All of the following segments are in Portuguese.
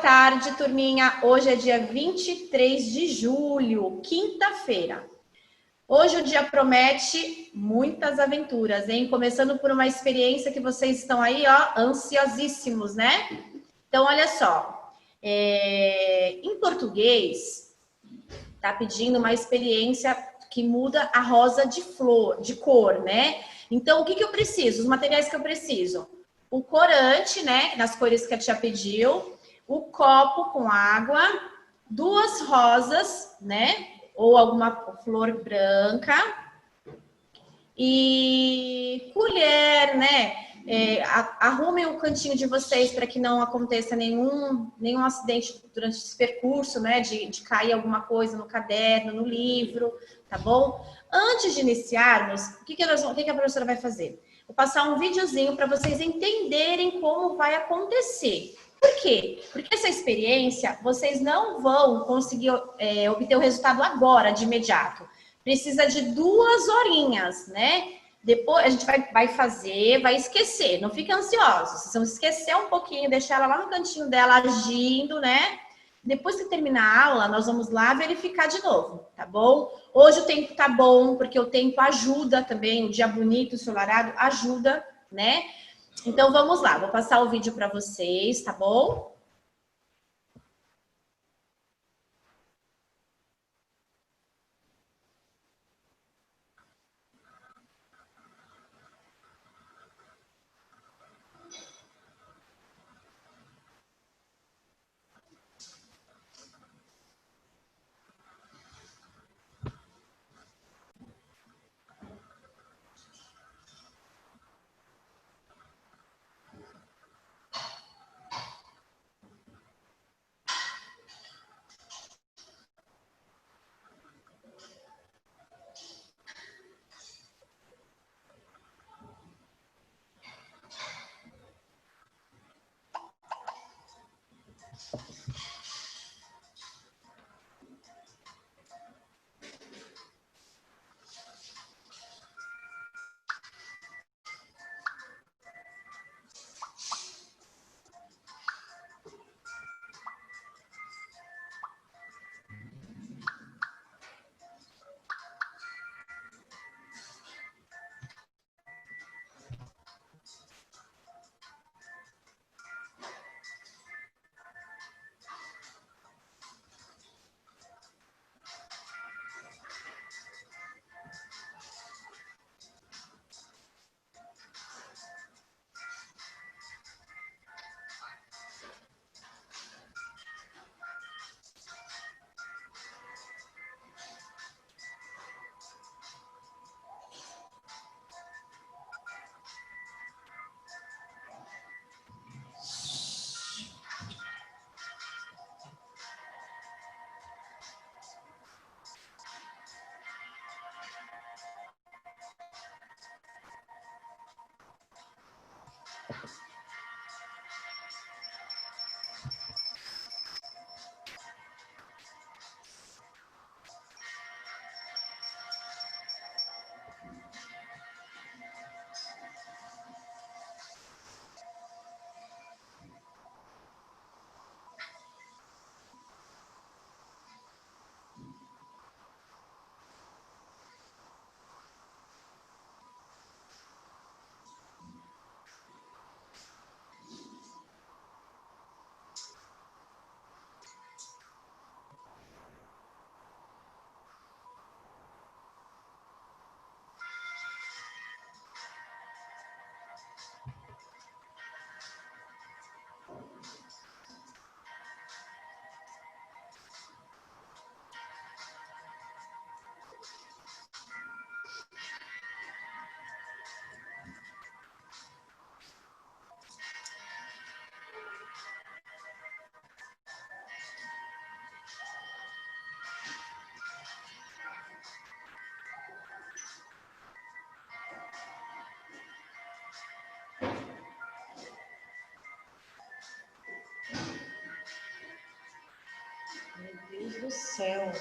tarde, turminha. Hoje é dia 23 de julho, quinta-feira. Hoje o dia promete muitas aventuras, hein? Começando por uma experiência que vocês estão aí, ó, ansiosíssimos, né? Então, olha só. Em português, tá pedindo uma experiência que muda a rosa de cor, né? Então, o que eu preciso? Os materiais que eu preciso. O corante, né? Nas cores que a tia pediu. O copo com água. 2 rosas, né? Ou alguma flor branca. E colher, né? Arrumem o cantinho de vocês para que não aconteça nenhum acidente durante esse percurso, né? De cair alguma coisa no caderno, no livro, tá bom? Antes de iniciarmos, o que a professora vai fazer? Vou passar um videozinho para vocês entenderem como vai acontecer. Por quê? Porque essa experiência, vocês não vão conseguir obter o resultado agora, de imediato. Precisa de 2 horinhas, né? Depois a gente vai fazer, vai esquecer. Não fiquem ansiosos. Vocês vão esquecer um pouquinho, deixar ela lá no cantinho dela agindo, né? Depois que terminar a aula, nós vamos lá verificar de novo, tá bom? Hoje o tempo tá bom, porque o tempo ajuda também, o dia bonito, ensolarado, ajuda, né? Então vamos lá, vou passar o vídeo para vocês, tá bom? Meu Deus do céu.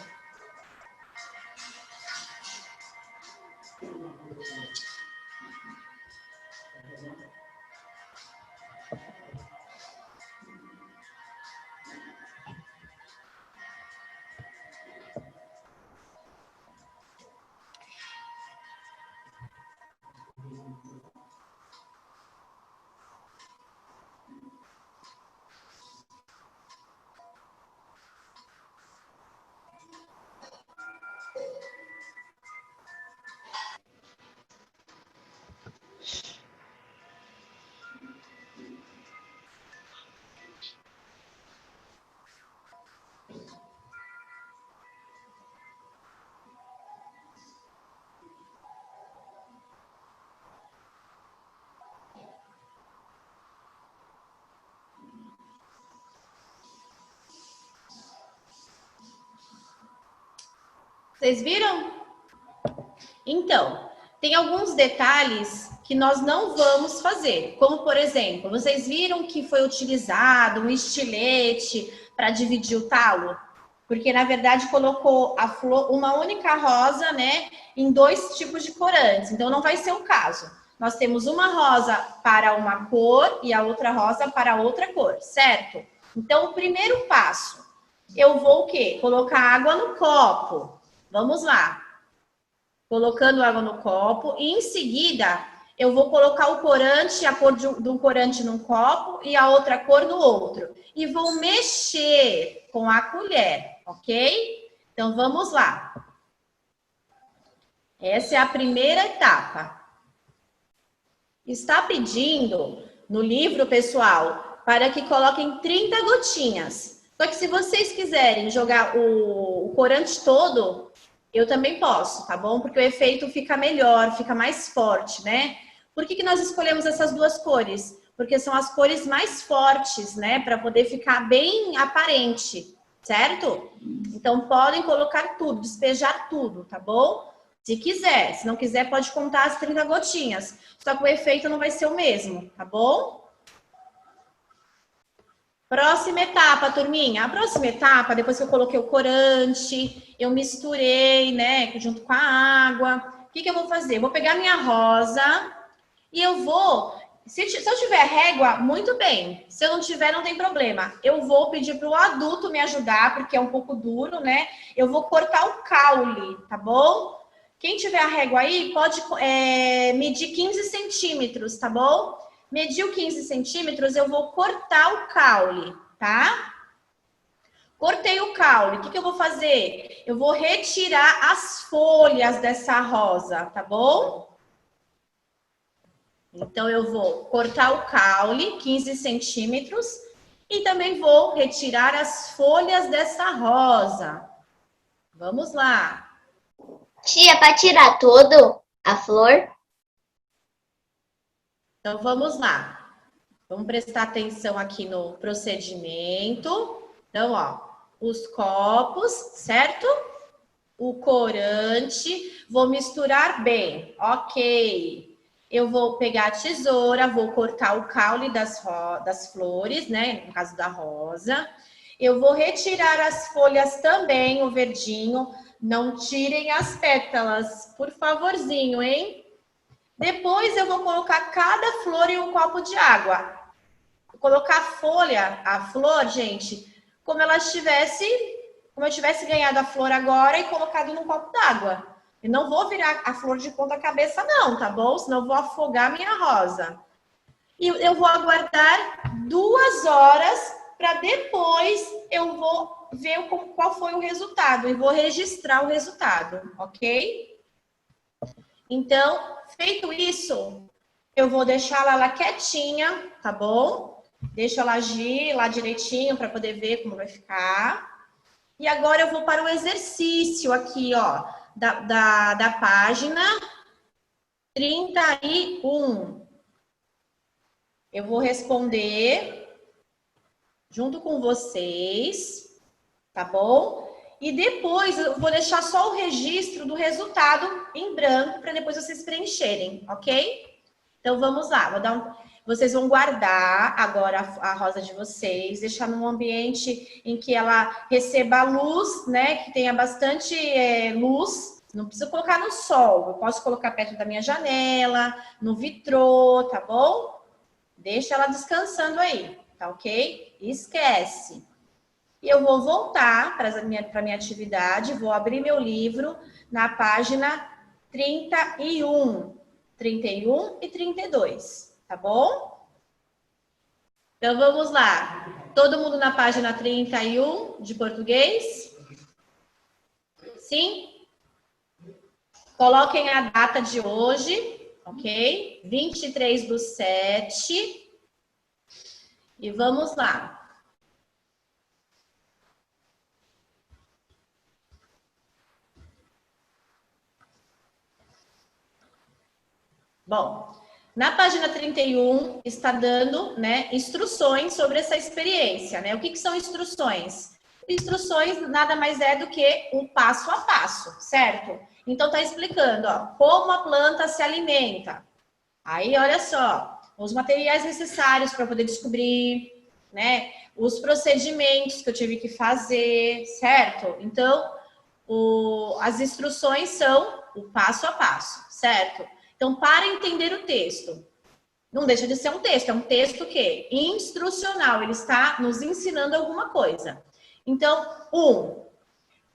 Vocês viram? Então, tem alguns detalhes que nós não vamos fazer. Como, por exemplo, vocês viram que foi utilizado um estilete para dividir o talo? Porque, na verdade, colocou a flor, uma única rosa, né, em 2 tipos de corantes. Então, não vai ser o caso. Nós temos uma rosa para uma cor e a outra rosa para outra cor, certo? Então, o primeiro passo, eu vou o quê? Colocar água no copo. Vamos lá. Colocando água no copo e em seguida eu vou colocar o corante, a cor do corante num copo e a outra cor no outro. E vou mexer com a colher, ok? Então vamos lá. Essa é a primeira etapa. Está pedindo no livro, pessoal, para que coloquem 30 gotinhas. Só que se vocês quiserem jogar o corante todo, eu também posso, tá bom? Porque o efeito fica melhor, fica mais forte, né? Por que nós escolhemos essas 2 cores? Porque são as cores mais fortes, né? Para poder ficar bem aparente, certo? Então, podem colocar tudo, despejar tudo, tá bom? Se quiser. Se não quiser, pode contar as 30 gotinhas. Só que o efeito não vai ser o mesmo, tá bom? Próxima etapa, turminha. A próxima etapa, depois que eu coloquei o corante, eu misturei, né, junto com a água. O que eu vou fazer? Eu vou pegar minha rosa e eu vou... Se eu tiver régua, muito bem. Se eu não tiver, não tem problema. Eu vou pedir para o adulto me ajudar, porque é um pouco duro, né? Eu vou cortar o caule, tá bom? Quem tiver a régua aí, pode medir 15 centímetros, tá bom? Mediu 15 centímetros, eu vou cortar o caule, tá? Cortei o caule, o que eu vou fazer? Eu vou retirar as folhas dessa rosa, tá bom? Então, eu vou cortar o caule, 15 centímetros, e também vou retirar as folhas dessa rosa. Vamos lá. Tia, para tirar todo a flor? Então, vamos lá. Vamos prestar atenção aqui no procedimento. Então, ó, os copos, certo? O corante, vou misturar bem, ok. Eu vou pegar a tesoura, vou cortar o caule das flores, né? No caso da rosa. Eu vou retirar as folhas também, o verdinho. Não tirem as pétalas, por favorzinho, hein? Depois eu vou colocar cada flor em um copo de água. Vou colocar a flor, gente, como eu tivesse ganhado a flor agora e colocado num copo d'água. Eu não vou virar a flor de ponta cabeça não, tá bom? Senão eu vou afogar a minha rosa. E eu vou aguardar 2 horas para depois eu vou ver qual foi o resultado e vou registrar o resultado, ok? Então, feito isso, eu vou deixar ela lá quietinha, tá bom? Deixa ela agir lá direitinho para poder ver como vai ficar. E agora eu vou para o exercício aqui, ó, da página 31. Eu vou responder junto com vocês, tá bom? E depois eu vou deixar só o registro do resultado em branco para depois vocês preencherem, ok? Então vamos lá, vocês vão guardar agora a rosa de vocês, deixar num ambiente em que ela receba luz, né? Que tenha bastante luz. Não precisa colocar no sol, eu posso colocar perto da minha janela, no vitrô, tá bom? Deixa ela descansando aí, tá ok? Esquece. E eu vou voltar para a minha atividade, vou abrir meu livro na página 31. 31 e 32, tá bom? Então, vamos lá. Todo mundo na página 31 de português? Sim? Coloquem a data de hoje, ok? 23/7. E vamos lá. Bom, na página 31 está dando, né, instruções sobre essa experiência, né? O que são instruções? Instruções nada mais é do que um passo a passo, certo? Então está explicando, ó, como a planta se alimenta. Aí, olha só, os materiais necessários para poder descobrir, né? Os procedimentos que eu tive que fazer, certo? Então, as instruções são o passo a passo, certo? Então, para entender o texto, não deixa de ser um texto, é um texto que instrucional, ele está nos ensinando alguma coisa. Então,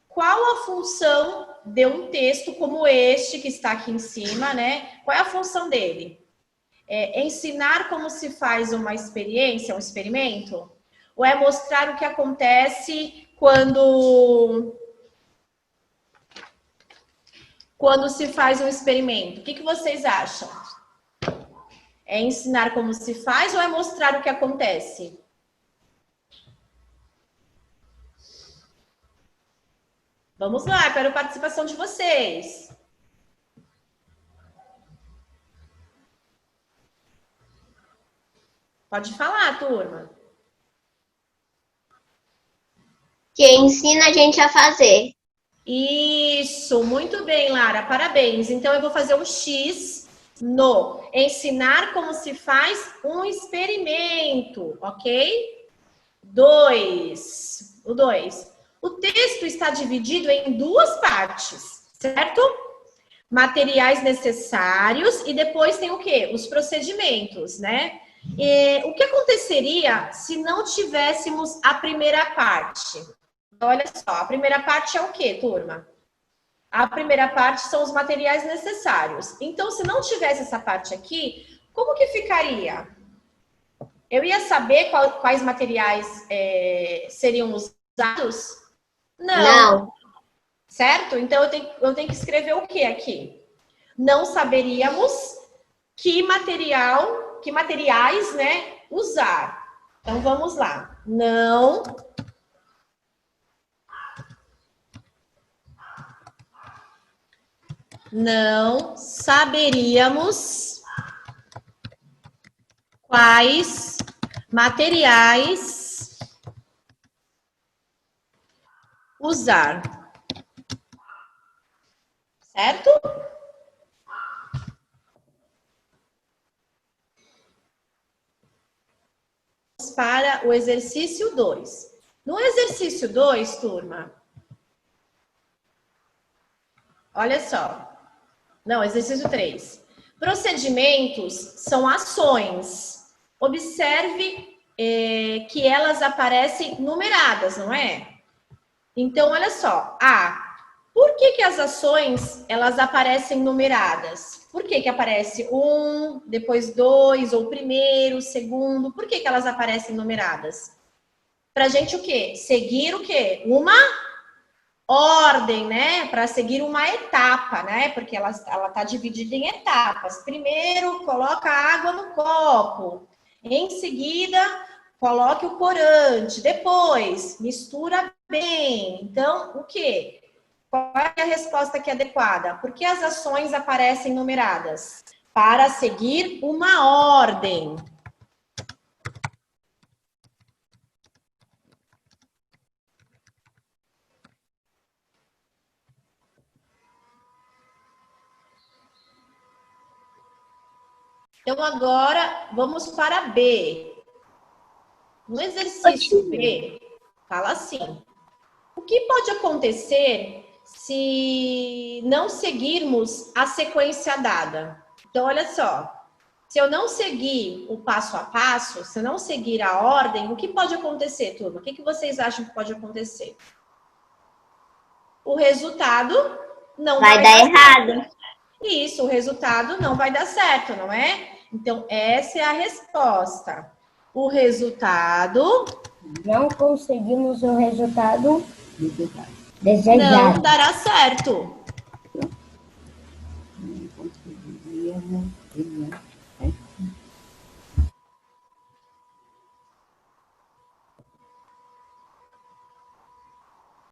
qual a função de um texto como este que está aqui em cima, né? Qual é a função dele? Ensinar como se faz uma experiência, um experimento? Ou é mostrar o que acontece quando se faz um experimento? O que vocês acham? É ensinar como se faz ou é mostrar o que acontece? Vamos lá, quero a participação de vocês. Pode falar, turma. Que ensina a gente a fazer. Isso, muito bem, Lara, parabéns. Então, eu vou fazer um X no ensinar como se faz um experimento, ok? 2. O 2. O texto está dividido em duas partes, certo? Materiais necessários e depois tem o quê? Os procedimentos, né? O que aconteceria se não tivéssemos a primeira parte? Olha só, a primeira parte é o quê, turma? A primeira parte são os materiais necessários. Então, se não tivesse essa parte aqui, como que ficaria? Eu ia saber quais materiais seriam usados? Não. Certo? Então, eu tenho que escrever o que aqui? Não saberíamos que materiais, né, usar. Então, vamos lá. Não saberíamos quais materiais usar. Certo? Para o exercício 2. No exercício 2, turma, olha só. Não, exercício 3. Procedimentos são ações. Observe que elas aparecem numeradas, não é? Então, olha só. Por que as ações elas aparecem numeradas? Por que aparece 1, depois 2, ou primeiro, segundo? Por que elas aparecem numeradas? Pra gente o quê? Seguir o quê? Uma ordem, né? Para seguir uma etapa, né? Porque ela tá dividida em etapas. Primeiro, coloca a água no copo. Em seguida, coloque o corante. Depois, mistura bem. Então, o quê? Qual é a resposta que é adequada? Por que as ações aparecem numeradas? Para seguir uma ordem. Então, agora, vamos para B. No exercício B, fala assim. O que pode acontecer se não seguirmos a sequência dada? Então, olha só. Se eu não seguir o passo a passo, se eu não seguir a ordem, o que pode acontecer, turma? O que vocês acham que pode acontecer? O resultado não vai dar errado. E isso, o resultado não vai dar certo, não é? Então, essa é a resposta. O resultado... Não conseguimos o resultado não desejado. dará certo.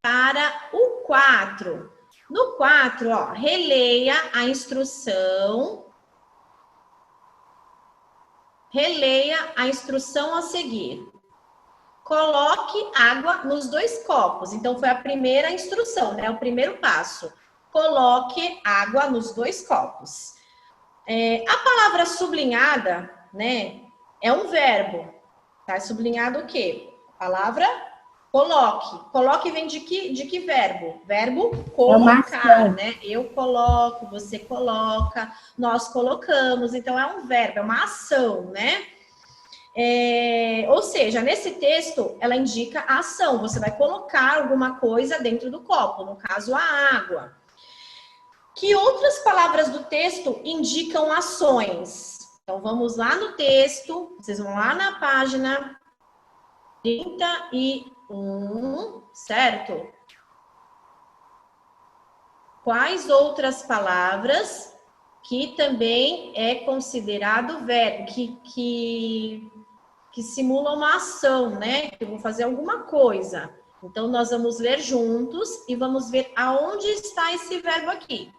Para o 4. No 4, ó, releia a instrução. Releia a instrução a seguir. Coloque água nos 2 copos. Então, foi a primeira instrução, né? O primeiro passo. Coloque água nos 2 copos. A palavra sublinhada, né? É um verbo. Tá sublinhado o quê? A palavra coloque. Coloque vem de que verbo? Verbo colocar, né? Eu coloco, você coloca, nós colocamos. Então, é um verbo, é uma ação, né? Ou seja, nesse texto, ela indica a ação. Você vai colocar alguma coisa dentro do copo, no caso, a água. Que outras palavras do texto indicam ações? Então, vamos lá no texto, vocês vão lá na página 31, certo? Quais outras palavras que também é considerado verbo, que simula uma ação, né? Eu vou fazer alguma coisa. Então, nós vamos ler juntos e vamos ver aonde está esse verbo aqui.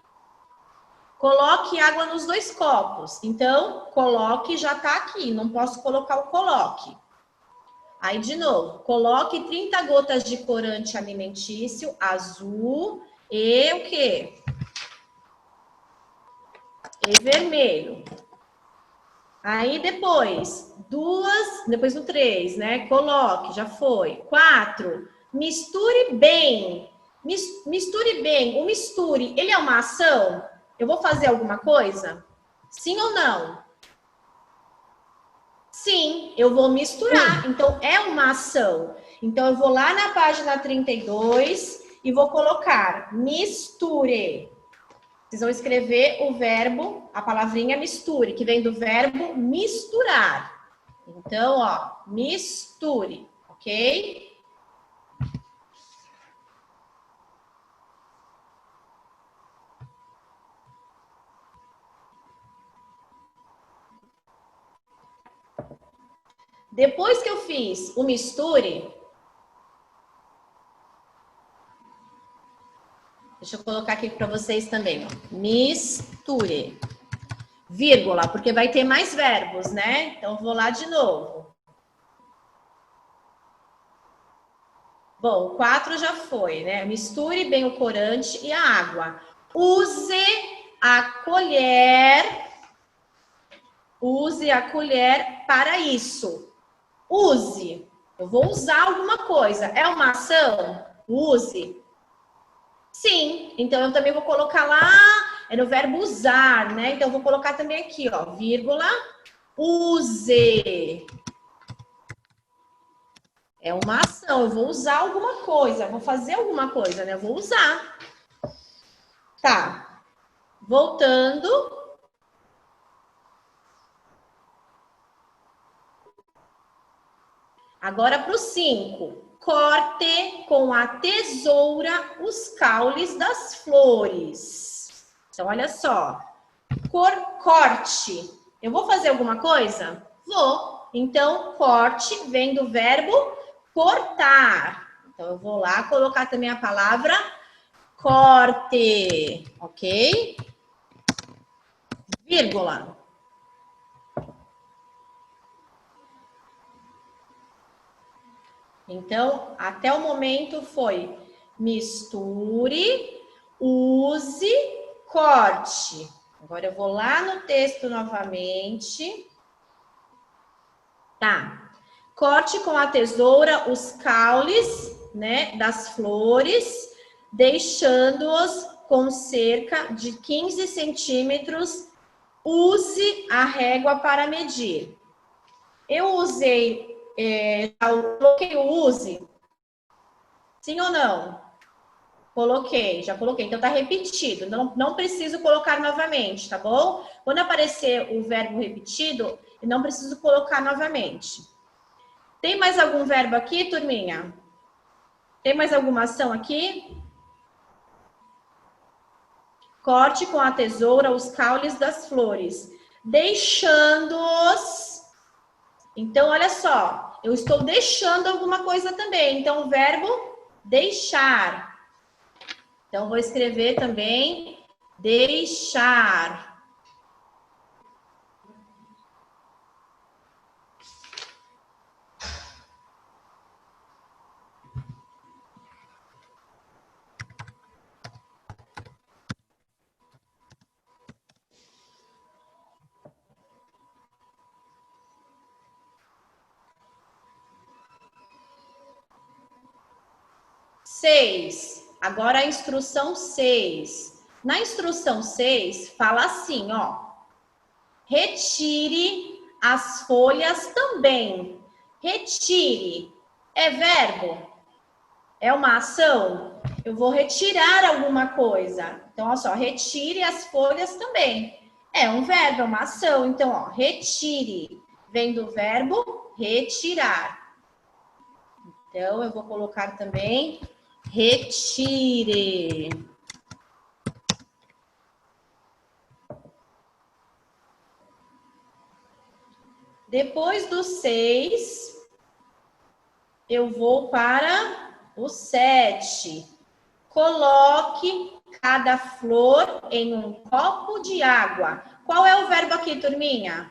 Coloque água nos 2 copos. Então, coloque já está aqui, não posso colocar o coloque. Aí, de novo, coloque 30 gotas de corante alimentício azul e o quê? E vermelho. Aí, depois no 3, né? Coloque, já foi. 4, misture bem. Misture bem. O misture, ele é uma ação? Eu vou fazer alguma coisa? Sim ou não? Sim, eu vou misturar. Então, é uma ação. Então, eu vou lá na página 32 e vou colocar misture. Vocês vão escrever o verbo, a palavrinha misture, que vem do verbo misturar. Então, ó, misture, ok? Depois que eu fiz o misture, deixa eu colocar aqui para vocês também, ó. Misture. Vírgula, porque vai ter mais verbos, né? Então, vou lá de novo. Bom, o 4 já foi, né? Misture bem o corante e a água. Use a colher. Use a colher para isso. Use. Eu vou usar alguma coisa. É uma ação? Use. Sim. Então, eu também vou colocar lá, é no verbo usar, né? Então, eu vou colocar também aqui, ó, vírgula, use. É uma ação, eu vou usar alguma coisa, vou fazer alguma coisa, né? Eu vou usar. Tá. Voltando. Agora para o 5. Corte com a tesoura os caules das flores. Então, olha só. Corte. Eu vou fazer alguma coisa? Vou. Então, corte vem do verbo cortar. Então, eu vou lá colocar também a palavra corte. Ok? Vírgula. Então, até o momento foi misture, use, corte. Agora eu vou lá no texto novamente. Tá. Corte com a tesoura os caules, né, das flores, deixando-os com cerca de 15 centímetros. Use a régua para medir. Eu usei... eu coloquei o use? Sim ou não? Coloquei, já coloquei. Então, tá repetido. Não preciso colocar novamente, tá bom? Quando aparecer o verbo repetido, eu não preciso colocar novamente. Tem mais algum verbo aqui, turminha? Tem mais alguma ação aqui? Corte com a tesoura os caules das flores, deixando-os. Então, olha só, eu estou deixando alguma coisa também. Então, o verbo deixar. Então, vou escrever também deixar. Seis. Agora a instrução 6. Na instrução 6, fala assim, ó. Retire as folhas também. Retire. É verbo? É uma ação? Eu vou retirar alguma coisa. Então, olha só, retire as folhas também. É um verbo, é uma ação. Então, ó, retire. Vem do verbo retirar. Então, eu vou colocar também retire. Depois do 6, eu vou para o 7. Coloque cada flor em um copo de água. Qual é o verbo aqui, turminha?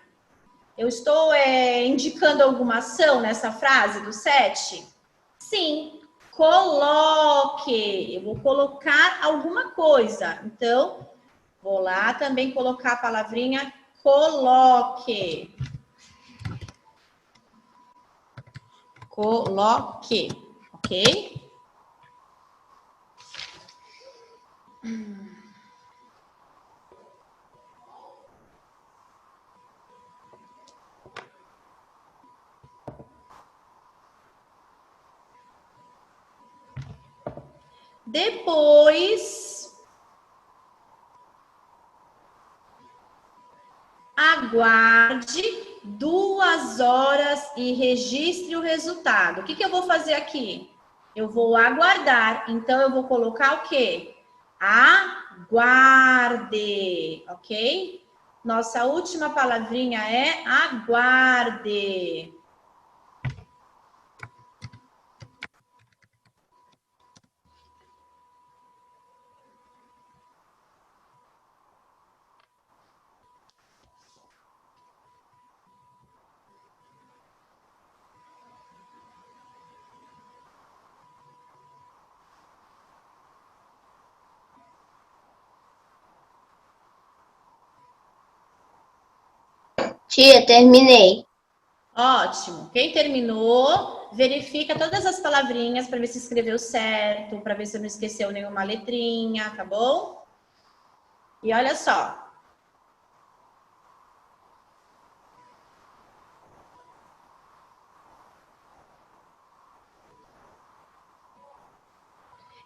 Eu estou indicando alguma ação nessa frase do 7? Sim. Coloque. Eu vou colocar alguma coisa. Então, vou lá também colocar a palavrinha coloque. Coloque, ok? Depois, aguarde 2 horas e registre o resultado. O que eu vou fazer aqui? Eu vou aguardar. Então, eu vou colocar o quê? Aguarde, ok? Nossa última palavrinha é aguarde. Tia, terminei. Ótimo. Quem terminou, verifica todas as palavrinhas para ver se escreveu certo, para ver se não esqueceu nenhuma letrinha, tá bom? E olha só.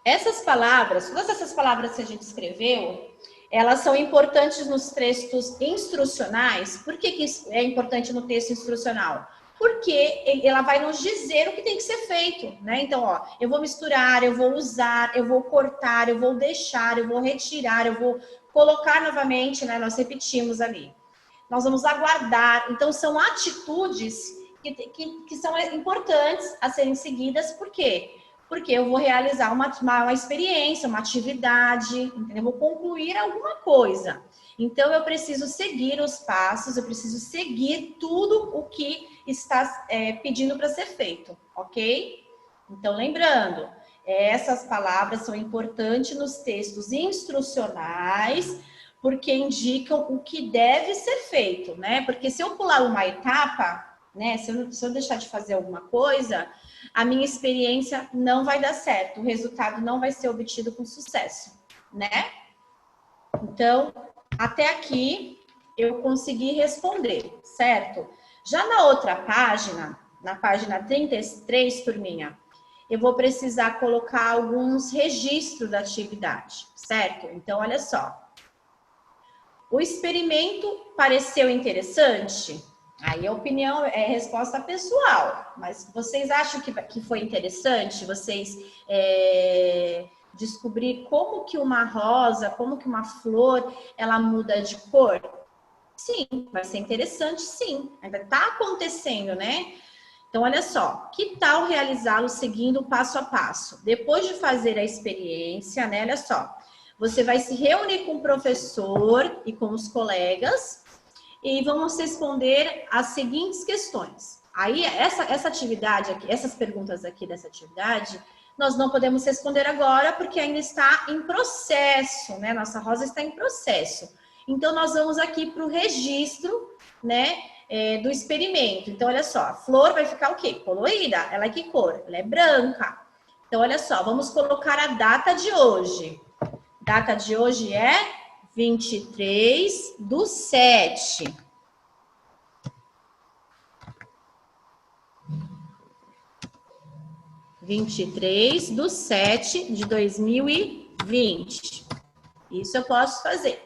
Essas palavras, todas essas palavras que a gente escreveu, elas são importantes nos textos instrucionais. Por que isso é importante no texto instrucional? Porque ela vai nos dizer o que tem que ser feito, né? Então, ó, eu vou misturar, eu vou usar, eu vou cortar, eu vou deixar, eu vou retirar, eu vou colocar novamente, né? Nós repetimos ali. Nós vamos aguardar. Então, são atitudes que são importantes a serem seguidas, por quê? Porque eu vou realizar uma experiência, uma atividade, entendeu? Eu vou concluir alguma coisa. Então, eu preciso seguir os passos, eu preciso seguir tudo o que está pedindo para ser feito, ok? Então, lembrando, essas palavras são importantes nos textos instrucionais, porque indicam o que deve ser feito, né? Porque se eu pular uma etapa, né? Se eu deixar de fazer alguma coisa, a minha experiência não vai dar certo, o resultado não vai ser obtido com sucesso, né? Então, até aqui eu consegui responder, certo? Já na outra página, na página 33, turminha, eu vou precisar colocar alguns registros da atividade, certo? Então, olha só. O experimento pareceu interessante? Aí a opinião é resposta pessoal, mas vocês acham que foi interessante? Vocês descobrir como que uma rosa, como que uma flor, ela muda de cor? Sim, vai ser interessante, sim. Ainda está acontecendo, né? Então, olha só, que tal realizá-lo seguindo passo a passo? Depois de fazer a experiência, né? Olha só, você vai se reunir com o professor e com os colegas e vamos responder as seguintes questões. Aí, essa atividade aqui, essas perguntas aqui dessa atividade, nós não podemos responder agora porque ainda está em processo, né? Nossa rosa está em processo. Então, nós vamos aqui para o registro, né? Do experimento. Então, olha só, a flor vai ficar o quê? Colorida. Ela é que cor? Ela é branca. Então, olha só, vamos colocar a data de hoje. Data de hoje é 23/7. de 2020. Isso eu posso fazer.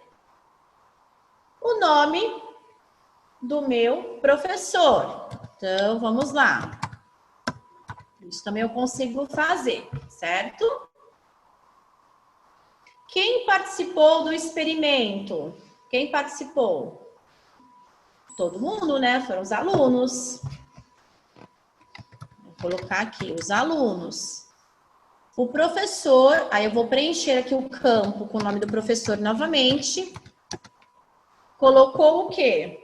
O nome do meu professor. Então, vamos lá. Isso também eu consigo fazer, certo? Quem participou do experimento? Quem participou? Todo mundo, né? Foram os alunos. Vou colocar aqui, os alunos. O professor, aí eu vou preencher aqui o campo com o nome do professor novamente. Colocou o quê?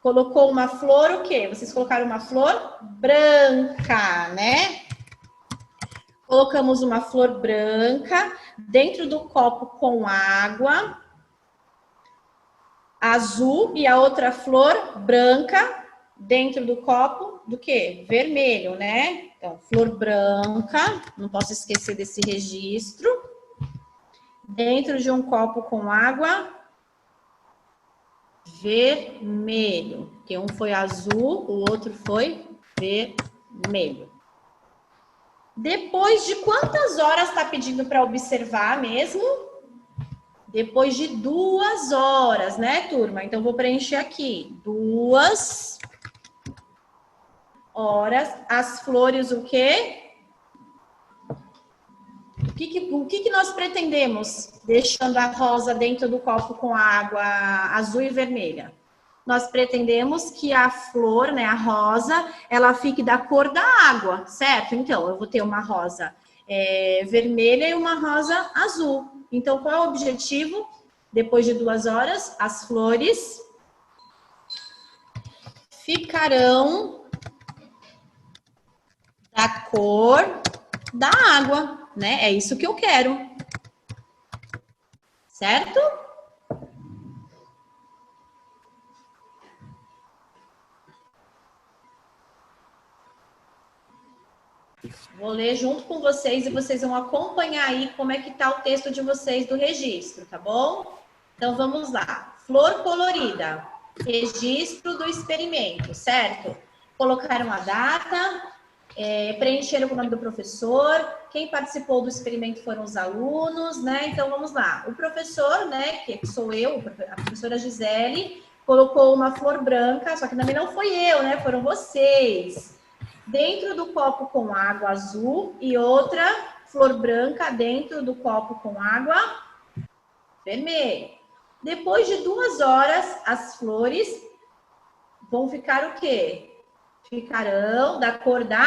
Colocou uma flor, o quê? Vocês colocaram uma flor branca, né? Colocamos uma flor branca dentro do copo com água azul e a outra flor branca dentro do copo do quê? Vermelho, né? Então, flor branca, não posso esquecer desse registro. Dentro de um copo com água vermelho, que um foi azul, o outro foi vermelho. Depois de quantas horas está pedindo para observar mesmo? Depois de 2 horas, né, turma? Então, vou preencher aqui. 2 horas. As flores, o quê? O que nós pretendemos deixando a rosa dentro do copo com água azul e vermelha? Nós pretendemos que a flor, né, a rosa, ela fique da cor da água, certo? Então, eu vou ter uma rosa vermelha e uma rosa azul. Então, qual é o objetivo? Depois de 2 horas, as flores ficarão da cor da água, né? É isso que eu quero. Certo? Vou ler junto com vocês e vocês vão acompanhar aí como é que tá o texto de vocês do registro, tá bom? Então, vamos lá. Flor colorida. Registro do experimento, certo? Colocaram a data, preencheram o nome do professor. Quem participou do experimento foram os alunos, né? Então, vamos lá. O professor, né, que sou eu, a professora Gisele, colocou uma flor branca, só que também não foi eu, né? Foram vocês. Dentro do copo com água azul e outra flor branca dentro do copo com água vermelha. Depois de 2 horas, as flores vão ficar o quê? Ficarão da cor da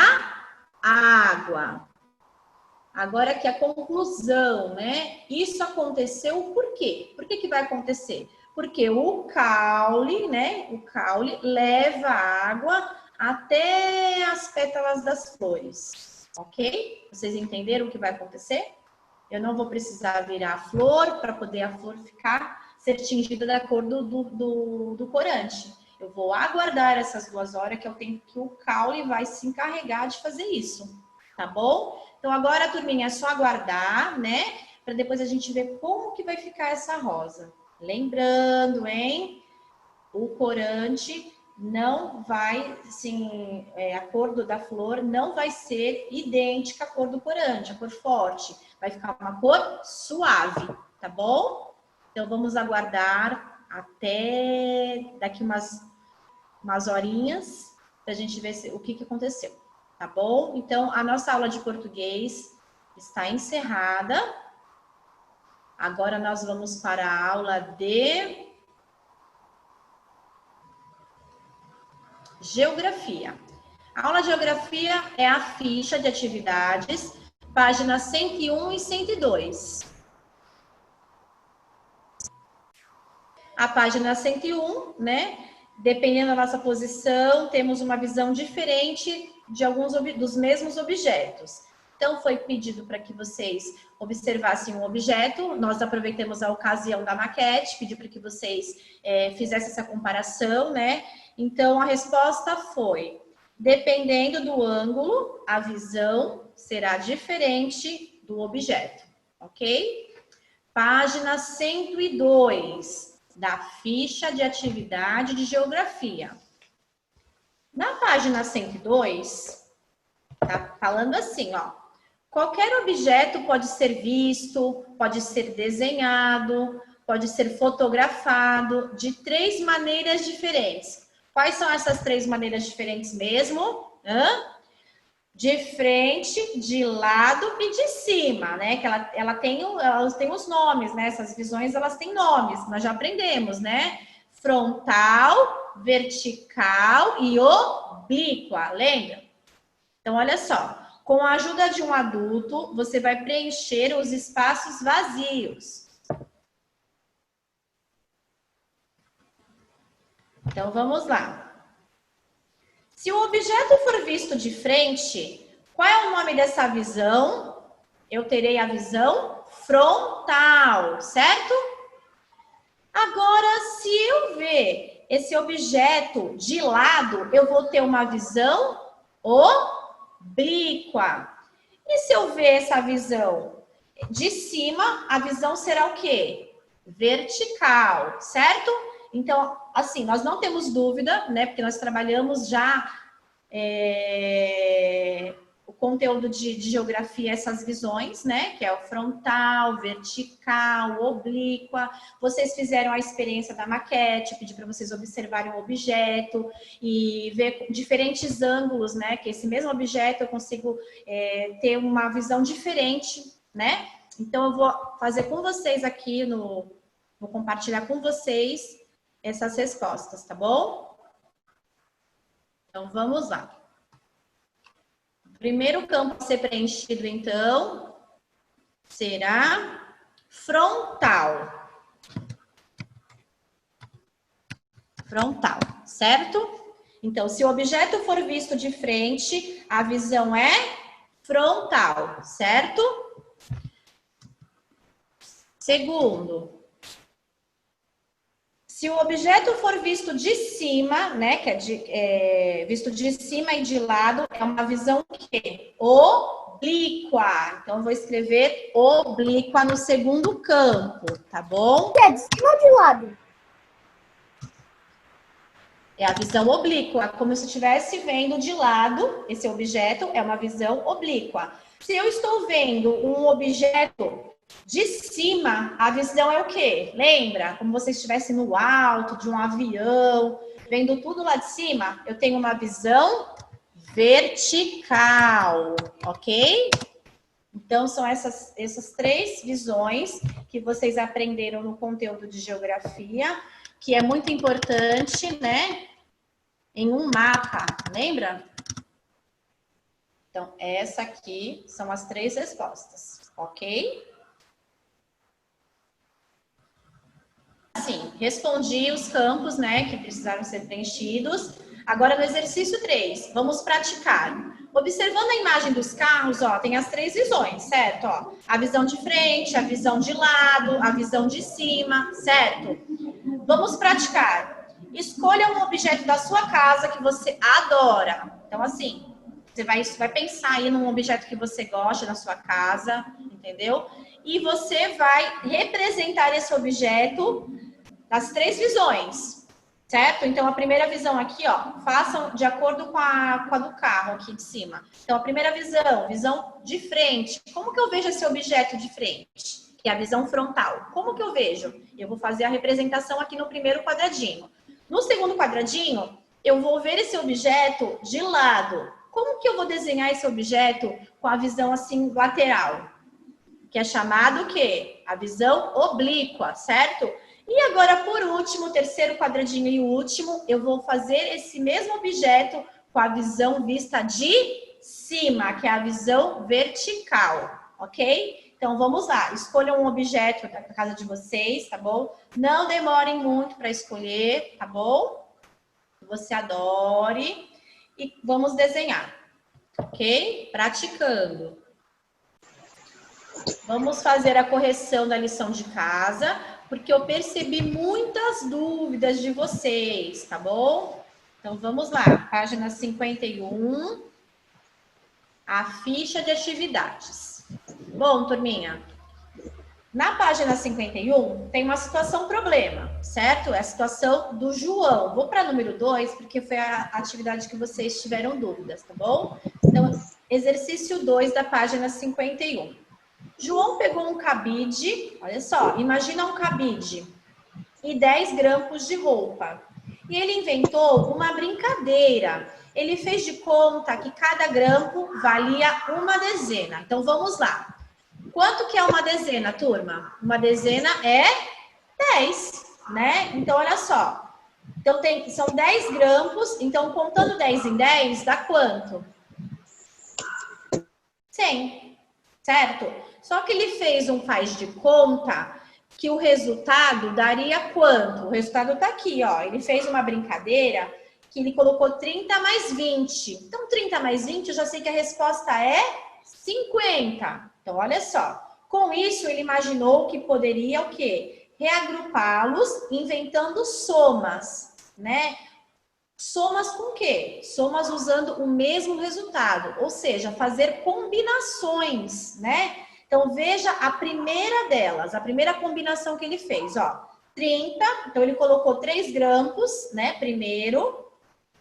água. Agora aqui a conclusão, né? Isso aconteceu por quê? Por que vai acontecer? Porque o caule, né? O caule leva a água até as pétalas das flores, ok? Vocês entenderam o que vai acontecer? Eu não vou precisar virar a flor para poder a flor ser tingida da cor do corante. Eu vou aguardar essas 2 horas que eu tenho que o caule vai se encarregar de fazer isso, tá bom? Então agora, turminha, é só aguardar, né? Para depois a gente ver como que vai ficar essa rosa. Lembrando, hein? O corante não vai, assim, a cor da flor não vai ser idêntica à cor do corante, a cor forte. Vai ficar uma cor suave, tá bom? Então, vamos aguardar até daqui umas horinhas pra gente ver o que aconteceu, tá bom? Então, a nossa aula de português está encerrada. Agora, nós vamos para a aula de Geografia. A aula de Geografia é a ficha de atividades, páginas 101 e 102. A página 101, né? Dependendo da nossa posição, temos uma visão diferente de alguns dos mesmos objetos. Então, foi pedido para que vocês observassem um objeto. Nós aproveitamos a ocasião da maquete, pedi para que vocês fizessem essa comparação, né? Então, a resposta foi: dependendo do ângulo, a visão será diferente do objeto, ok? Página 102 da ficha de atividade de geografia. Na página 102, tá falando assim, ó: qualquer objeto pode ser visto, pode ser desenhado, pode ser fotografado de 3 maneiras diferentes. Quais são essas 3 maneiras diferentes mesmo? De frente, de lado e de cima, né? Que elas têm os nomes, né? Essas visões, elas têm nomes, nós já aprendemos, né? Frontal, vertical e oblíqua, lembra? Então, olha só. Com a ajuda de um adulto, você vai preencher os espaços vazios. Então, vamos lá. Se o objeto for visto de frente, qual é o nome dessa visão? Eu terei a visão frontal, certo? Agora, se eu ver esse objeto de lado, eu vou ter uma visão oblíqua. E se eu ver essa visão de cima, a visão será o quê? Vertical, certo? Então, assim, nós não temos dúvida, né? Porque nós trabalhamos já o conteúdo de geografia, essas visões, né? Que é o frontal, vertical, oblíqua. Vocês fizeram a experiência da maquete, pedi para vocês observarem o objeto e ver diferentes ângulos, né? Que esse mesmo objeto eu consigo ter uma visão diferente, né? Então, eu vou fazer com vocês aqui, vou compartilhar com vocês essas respostas, tá bom? Então, vamos lá. O primeiro campo a ser preenchido, então, será frontal. Frontal, certo? Então, se o objeto for visto de frente, a visão é frontal, certo? Segundo, se o objeto for visto de cima, né, que visto de cima e de lado, é uma visão que oblíqua. Então, eu vou escrever oblíqua no segundo campo, tá bom? É de cima ou de lado? É a visão oblíqua, como se estivesse vendo de lado. Esse objeto é uma visão oblíqua. Se eu estou vendo um objeto de cima, a visão é o quê? Lembra? Como se estivesse no alto de um avião, vendo tudo lá de cima, eu tenho uma visão vertical, ok? Então, são essas 3 visões que vocês aprenderam no conteúdo de geografia, que é muito importante, né? Em um mapa, lembra? Então, essa aqui são as 3 respostas, ok? Assim, respondi os campos, né, que precisaram ser preenchidos. Agora, no exercício 3, vamos praticar. Observando a imagem dos carros, ó, tem as 3 visões, certo? Ó, a visão de frente, a visão de lado, a visão de cima, certo? Vamos praticar. Escolha um objeto da sua casa que você adora. Então, assim, você vai pensar aí num objeto que você gosta na sua casa, entendeu? E você vai representar esse objeto nas 3 visões. certo? Então, a primeira visão aqui, ó, façam de acordo com a do carro aqui de cima. Então, a primeira visão, visão de frente. Como que eu vejo esse objeto de frente? Que é a visão frontal. Como que eu vejo? Eu vou fazer a representação aqui no primeiro quadradinho. No segundo quadradinho, eu vou ver esse objeto de lado. Como que eu vou desenhar esse objeto com a visão assim lateral? Que é chamado o quê? A visão oblíqua, certo? E agora, por último, o terceiro quadradinho e o último, eu vou fazer esse mesmo objeto com a visão vista de cima, que é a visão vertical, ok? Então, vamos lá. Escolham um objeto da casa de vocês, tá bom? Não demorem muito para escolher, tá bom? Que você adore. E vamos desenhar, ok? Praticando. Vamos fazer a correção da lição de casa, porque eu percebi muitas dúvidas de vocês, tá bom? Então, vamos lá. Página 51, a ficha de atividades. Bom, turminha, na página 51 tem uma situação problema, certo? É a situação do João. Vou para número 2, porque foi a atividade que vocês tiveram dúvidas, tá bom? Então, exercício 2 da página 51. João pegou um cabide, olha só, imagina um cabide e 10 grampos de roupa. E ele inventou uma brincadeira. Ele fez de conta que cada grampo valia uma dezena. Então, vamos lá. Quanto que é uma dezena, turma? Uma dezena é 10, né? Então, olha só. Então, são 10 grampos. Então, contando 10 em 10, dá quanto? 100, certo? Só que ele fez um faz de conta que o resultado daria quanto? O resultado tá aqui, ó. Ele fez uma brincadeira que ele colocou 30 mais 20. Então, 30 mais 20, eu já sei que a resposta é 50. Então, olha só. Com isso, ele imaginou que poderia o quê? Reagrupá-los inventando somas, né? Somas com o quê? Somas usando o mesmo resultado, ou seja, fazer combinações, né? Então, veja a primeira delas, a primeira combinação que ele fez, ó. 30, então ele colocou 3 grampos, né, primeiro.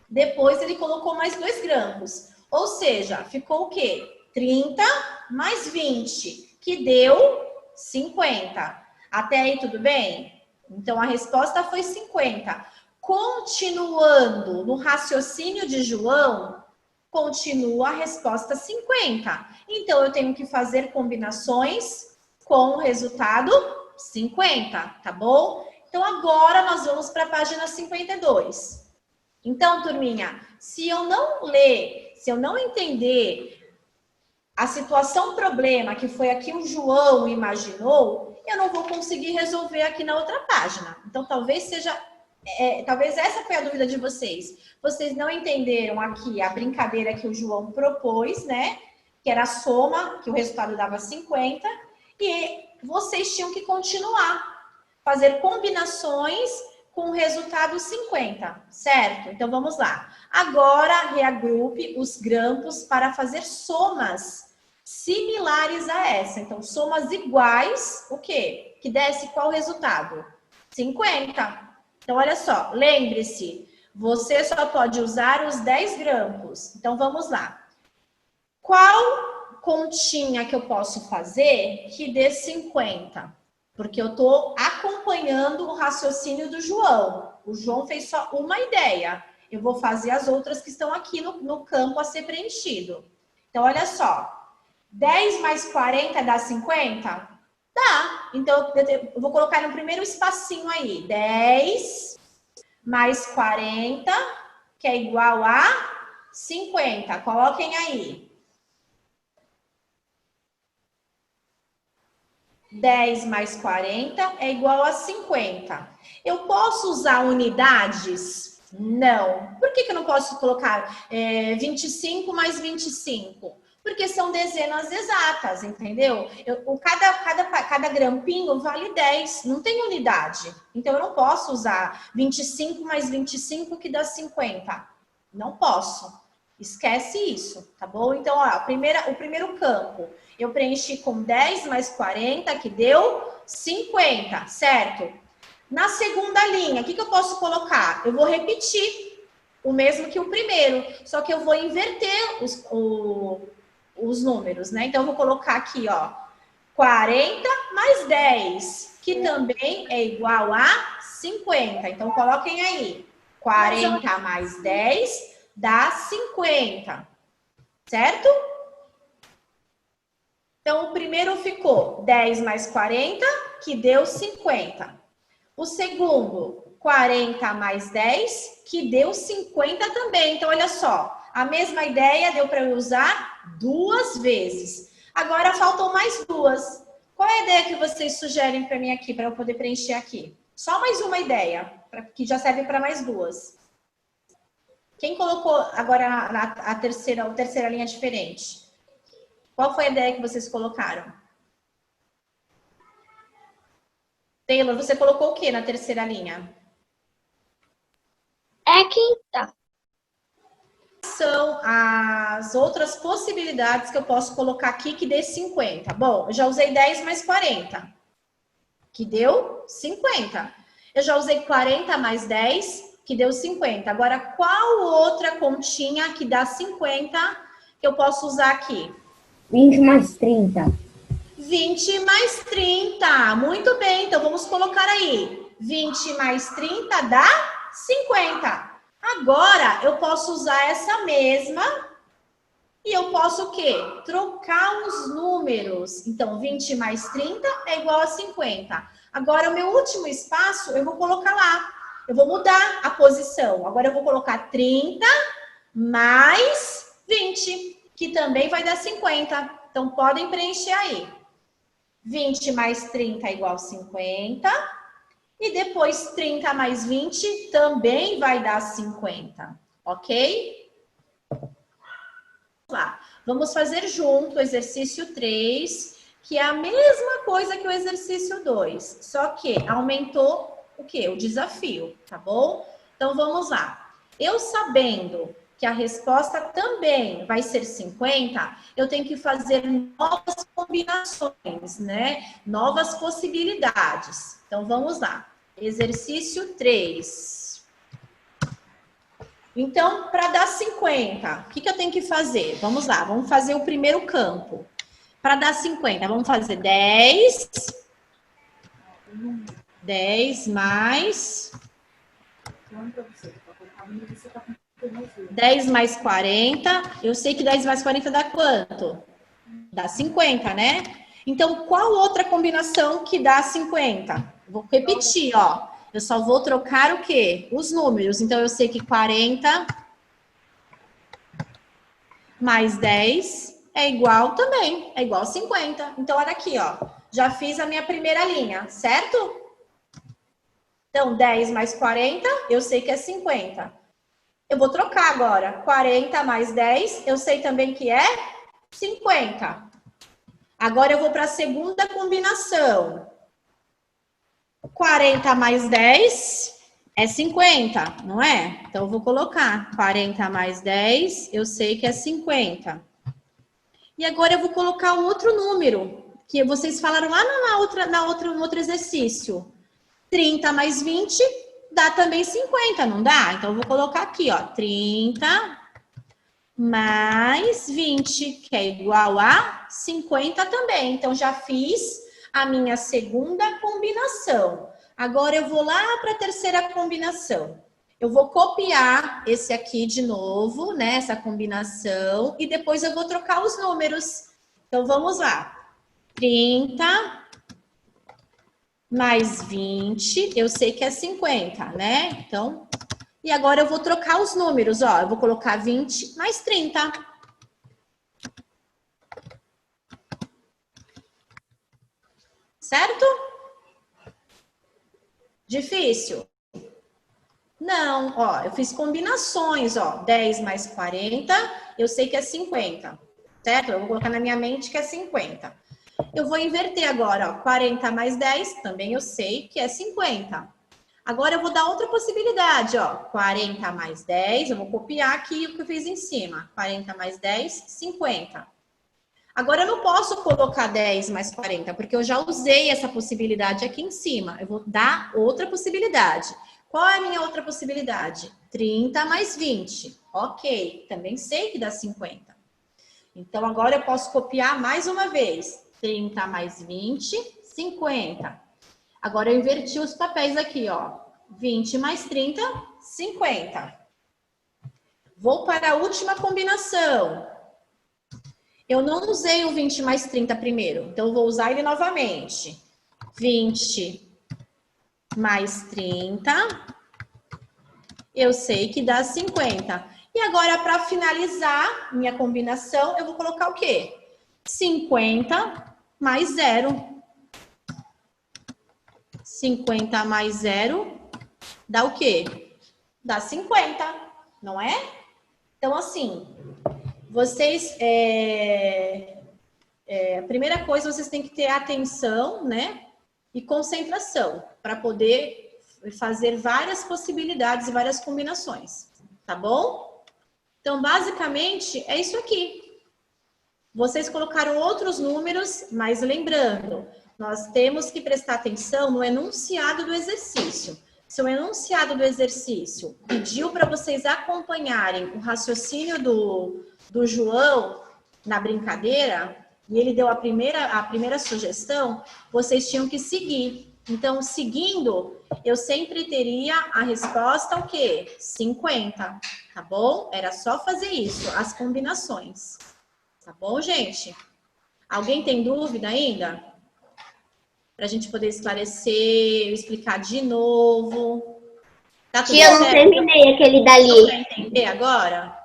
Depois ele colocou mais 2 grampos. Ou seja, ficou o quê? 30 mais 20, que deu 50. Até aí tudo bem? Então, a resposta foi 50. Continuando no raciocínio de João, continua a resposta 50. Então, eu tenho que fazer combinações com o resultado 50, tá bom? Então, agora nós vamos para a página 52. Então, turminha, se eu não ler, se eu não entender a situação problema que foi aqui o João imaginou, eu não vou conseguir resolver aqui na outra página. Então, talvez seja... talvez essa foi a dúvida de vocês. Vocês não entenderam aqui a brincadeira que o João propôs, né? Que era a soma, que o resultado dava 50. E vocês tinham que continuar. Fazer combinações com o resultado 50, certo? Então, vamos lá. Agora, reagrupe os grampos para fazer somas similares a essa. Então, somas iguais, o quê? Que desse qual resultado? 50. Então, olha só, lembre-se, você só pode usar os 10 grampos. Então, vamos lá. Qual continha que eu posso fazer que dê 50? Porque eu estou acompanhando o raciocínio do João. O João fez só uma ideia. Eu vou fazer as outras que estão aqui no campo a ser preenchido. Então, olha só. 10 mais 40 dá 50? Dá. Então, eu vou colocar no primeiro espacinho aí. 10 mais 40, que é igual a 50. Coloquem aí. 10 mais 40 é igual a 50. Eu posso usar unidades? Não. Por que eu não posso colocar 25 mais 25? Porque são dezenas exatas, entendeu? Cada grampinho vale 10, não tem unidade. Então, eu não posso usar 25 mais 25 que dá 50. Não posso. Esquece isso, tá bom? Então, ó, o primeiro campo, eu preenchi com 10 mais 40, que deu 50, certo? Na segunda linha, o que eu posso colocar? Eu vou repetir o mesmo que o primeiro, só que eu vou inverter os números, né? Então, eu vou colocar aqui, ó, 40 mais 10, que também é igual a 50. Então, coloquem aí. 40 mais 10 dá 50, certo? Então, o primeiro ficou 10 mais 40, que deu 50. O segundo, 40 mais 10, que deu 50 também. Então, olha só, a mesma ideia deu para eu usar 2 vezes. Agora, faltam mais 2. Qual é a ideia que vocês sugerem para mim aqui, para eu poder preencher aqui? Só mais uma ideia, que já serve para mais 2. Quem colocou agora a terceira linha diferente? Qual foi a ideia que vocês colocaram? Taylor, você colocou o que na terceira linha? É quinta. São as outras possibilidades que eu posso colocar aqui que dê 50. Bom, eu já usei 10 mais 40, que deu 50. Eu já usei 40 mais 10, que deu 50. Agora, qual outra continha que dá 50 que eu posso usar aqui? 20 mais 30. 20 mais 30. Muito bem, então vamos colocar aí. 20 mais 30 dá 50. Agora, eu posso usar essa mesma e eu posso o quê? Trocar os números. Então, 20 mais 30 é igual a 50. Agora, o meu último espaço, eu vou colocar lá. Eu vou mudar a posição. Agora, eu vou colocar 30 mais 20, que também vai dar 50. Então, podem preencher aí. 20 mais 30 é igual a 50. E depois 30 mais 20 também vai dar 50, ok? Vamos lá. Vamos fazer junto o exercício 3, que é a mesma coisa que o exercício 2, só que aumentou o quê? O desafio, tá bom? Então, vamos lá. Eu sabendo que a resposta também vai ser 50, eu tenho que fazer novas combinações, né? Novas possibilidades. Então, vamos lá. Exercício 3. Então, para dar 50, o que eu tenho que fazer? Vamos lá, vamos fazer o primeiro campo. Para dar 50, vamos fazer 10. 10 mais... 10 mais 40. Eu sei que 10 mais 40 dá quanto? Dá 50, né? Então, qual outra combinação que dá 50? Vou repetir, ó. Eu só vou trocar o quê? Os números. Então, eu sei que 40 mais 10 é igual também. É igual a 50. Então, olha aqui, ó. Já fiz a minha primeira linha, certo? Então, 10 mais 40, eu sei que é 50. Eu vou trocar agora. 40 mais 10, eu sei também que é 50. Agora eu vou para a segunda combinação. 40 mais 10 é 50, não é? Então, eu vou colocar 40 mais 10, eu sei que é 50. E agora eu vou colocar um outro número, que vocês falaram lá no outro exercício. 30 mais 20 dá também 50, não dá? Então, eu vou colocar aqui, ó, 30 mais 20, que é igual a 50 também. Então, já fiz a minha segunda combinação. Agora, eu vou lá para a terceira combinação. Eu vou copiar esse aqui de novo, né? Essa combinação. E depois eu vou trocar os números. Então, vamos lá. 30 mais 20, eu sei que é 50, né? Então, e agora eu vou trocar os números, ó. Eu vou colocar 20 mais 30. Certo? Difícil? Não, ó, eu fiz combinações, ó. 10 mais 40, eu sei que é 50. Certo? Eu vou colocar na minha mente que é 50. Eu vou inverter agora, ó. 40 mais 10, também eu sei que é 50. Agora eu vou dar outra possibilidade, ó. 40 mais 10, eu vou copiar aqui o que eu fiz em cima. 40 mais 10, 50. Agora, eu não posso colocar 10 mais 40, porque eu já usei essa possibilidade aqui em cima. Eu vou dar outra possibilidade. Qual é a minha outra possibilidade? 30 mais 20. Ok, também sei que dá 50. Então, agora eu posso copiar mais uma vez. 30 mais 20, 50. Agora, eu inverti os papéis aqui, ó. 20 mais 30, 50. Vou para a última combinação. Eu não usei o 20 mais 30 primeiro, então eu vou usar ele novamente. 20 mais 30, eu sei que dá 50. E agora, para finalizar minha combinação, eu vou colocar o quê? 50 mais 0. 50 mais 0 dá o quê? Dá 50, não é? Então, assim, vocês... a primeira coisa, vocês têm que ter atenção, né? E concentração, para poder fazer várias possibilidades e várias combinações, tá bom? Então, basicamente, é isso aqui. Vocês colocaram outros números, mas lembrando, nós temos que prestar atenção no enunciado do exercício. Se o enunciado do exercício pediu para vocês acompanharem o raciocínio do João na brincadeira, e ele deu a primeira sugestão, vocês tinham que seguir. Então, seguindo, eu sempre teria a resposta o quê? 50, tá bom? Era só fazer isso, as combinações. Tá bom, gente? Alguém tem dúvida ainda? Para a gente poder esclarecer, explicar de novo. Tá tudo Tia, eu não certo? terminei aquele Dá dali. para entender agora?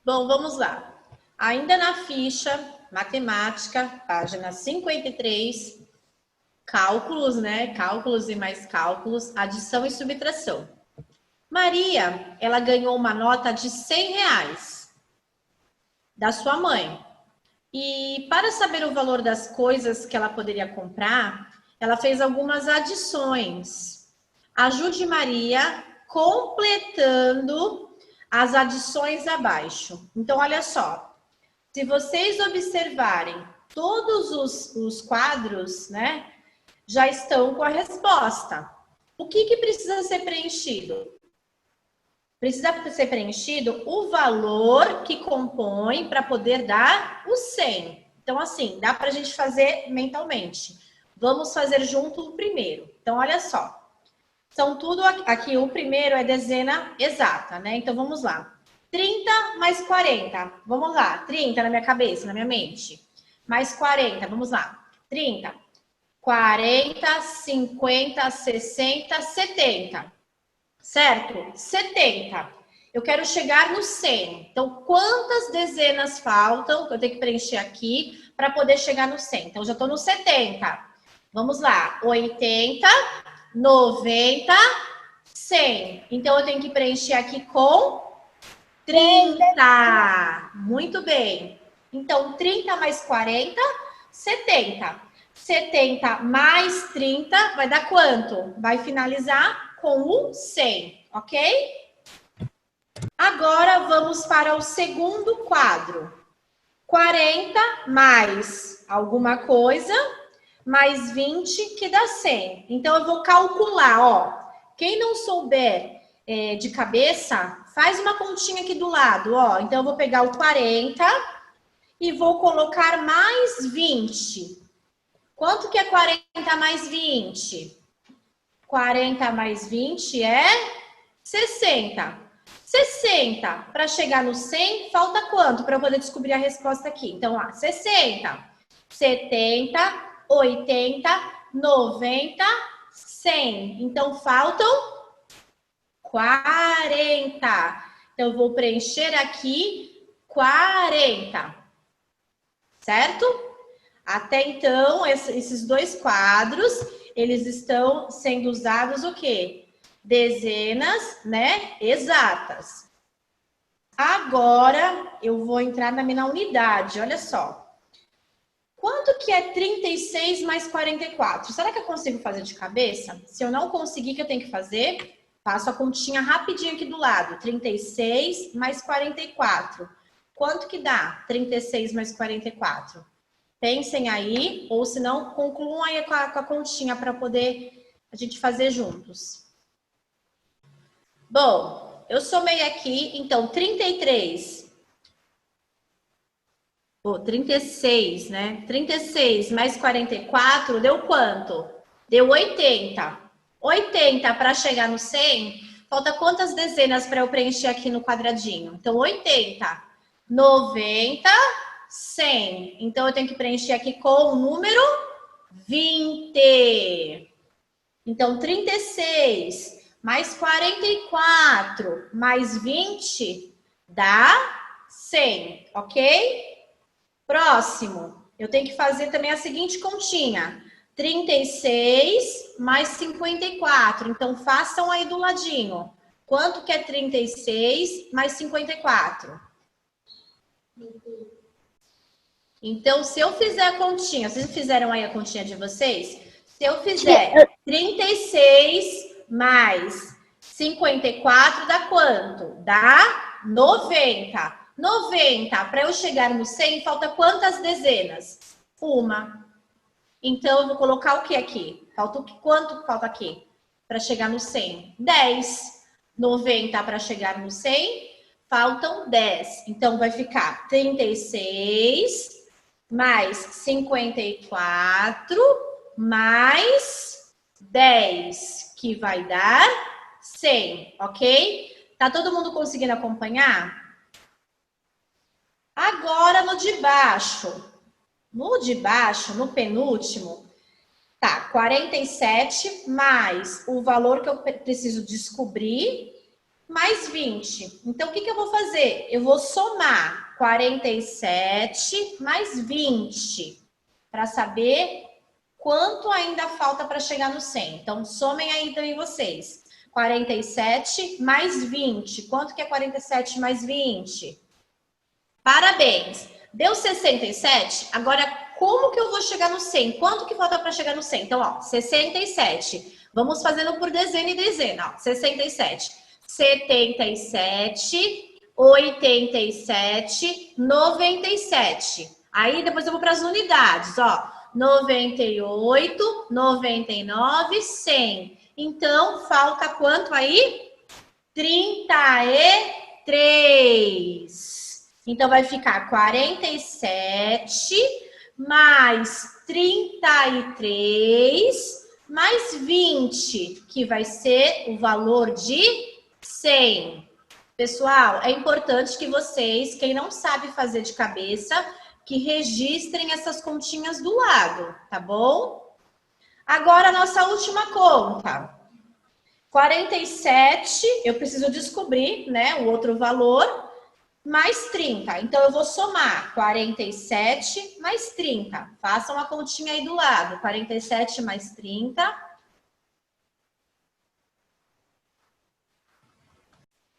Bom, vamos lá. Ainda na ficha, matemática, página 53, cálculos, né? Cálculos e mais cálculos, adição e subtração. Maria, ela ganhou uma nota de R$100 da sua mãe. E para saber o valor das coisas que ela poderia comprar, ela fez algumas adições. Ajude Maria completando as adições abaixo. Então, olha só. Se vocês observarem, todos os quadros, né, já estão com a resposta. O que precisa ser preenchido? Precisa ser preenchido o valor que compõe para poder dar o 100. Então, assim, dá para a gente fazer mentalmente. Vamos fazer junto o primeiro. Então, olha só. São tudo aqui, o primeiro é dezena exata, né? Então, vamos lá. 30 mais 40. Vamos lá. 30 na minha cabeça, na minha mente. Mais 40, vamos lá. 30, 40, 50, 60, 70. Certo? 70. Eu quero chegar no 100. Então, quantas dezenas faltam que eu tenho que preencher aqui para poder chegar no 100? Então, já estou no 70. Vamos lá. 80, 90, 100. Então, eu tenho que preencher aqui com 30. Muito bem. Então, 30 mais 40, 70. 70 mais 30 vai dar quanto? Vai finalizar com o 100, ok? Agora, vamos para o segundo quadro. 40 mais alguma coisa, mais 20, que dá 100. Então, eu vou calcular, ó. Quem não souber de cabeça, faz uma continha aqui do lado, ó. Então, eu vou pegar o 40 e vou colocar mais 20. Quanto que é 40 mais 20? 40 mais 20 é 60. 60. Para chegar no 100, falta quanto? Para eu poder descobrir a resposta aqui. Então, ó, 60, 70, 80, 90, 100. Então, faltam 40. Então, eu vou preencher aqui 40. Certo? Até então, esses dois quadros, eles estão sendo usados o quê? Dezenas, né? Exatas. Agora, eu vou entrar na minha unidade, olha só. Quanto que é 36 mais 44? Será que eu consigo fazer de cabeça? Se eu não conseguir, o que eu tenho que fazer? Faço a continha rapidinho aqui do lado. 36 mais 44. Quanto que dá 36 mais 44? Pensem aí, ou se não, concluam aí com a continha para poder a gente fazer juntos. Bom, eu somei aqui, então, 36, ou 36, né? 36 mais 44 deu quanto? Deu 80. 80 para chegar no 100, falta quantas dezenas para eu preencher aqui no quadradinho? Então, 80, 90, 100. Então, eu tenho que preencher aqui com o número 20. Então, 36 mais 44 mais 20 dá 100, ok? Próximo, eu tenho que fazer também a seguinte continha. 36 mais 54. Então, façam aí do ladinho. Quanto que é 36 mais 54? Então, se eu fizer a continha, vocês fizeram aí a continha de vocês? Se eu fizer 36 mais 54, dá quanto? Dá 90. 90, para eu chegar no 100, falta quantas dezenas? Uma. Então, eu vou colocar o que aqui? Quanto falta aqui para chegar no 100? 10. 90 para chegar no 100, faltam 10. Então, vai ficar 36 mais 54 mais 10, que vai dar 100, ok? Tá todo mundo conseguindo acompanhar? Agora, no de baixo. No de baixo, no penúltimo, tá 47 mais o valor que eu preciso descobrir, mais 20. Então, o que eu vou fazer? Eu vou somar 47 mais 20, para saber quanto ainda falta para chegar no 100. Então, somem aí também vocês. 47 mais 20. Quanto que é 47 mais 20? Parabéns! Deu 67, agora como que eu vou chegar no 100? Quanto que falta para chegar no 100? Então, ó, 67. Vamos fazendo por dezena e dezena, ó. 67, 77, 87, 97. Aí depois eu vou para as unidades, ó. 98, 99, 100. Então, falta quanto aí? 33. Então, vai ficar 47 mais 33 mais 20, que vai ser o valor de 100. Pessoal, é importante que vocês, quem não sabe fazer de cabeça, que registrem essas continhas do lado, tá bom? Agora, a nossa última conta. 47, eu preciso descobrir, né, o outro valor, mais 30. Então, eu vou somar 47 mais 30. Façam a continha aí do lado. 47 mais 30.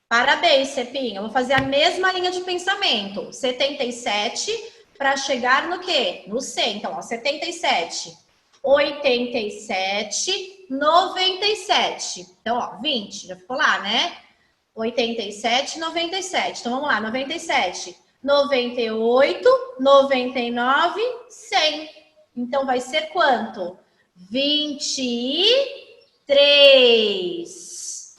Parabéns, Cepinha. Eu vou fazer a mesma linha de pensamento. 77 para chegar no quê? No 100. Então, ó, 77, 87, 97. Então, ó, 20. Já ficou lá, né? 87, 97. Então, vamos lá. 97, 98, 99, 100. Então, vai ser quanto? 23.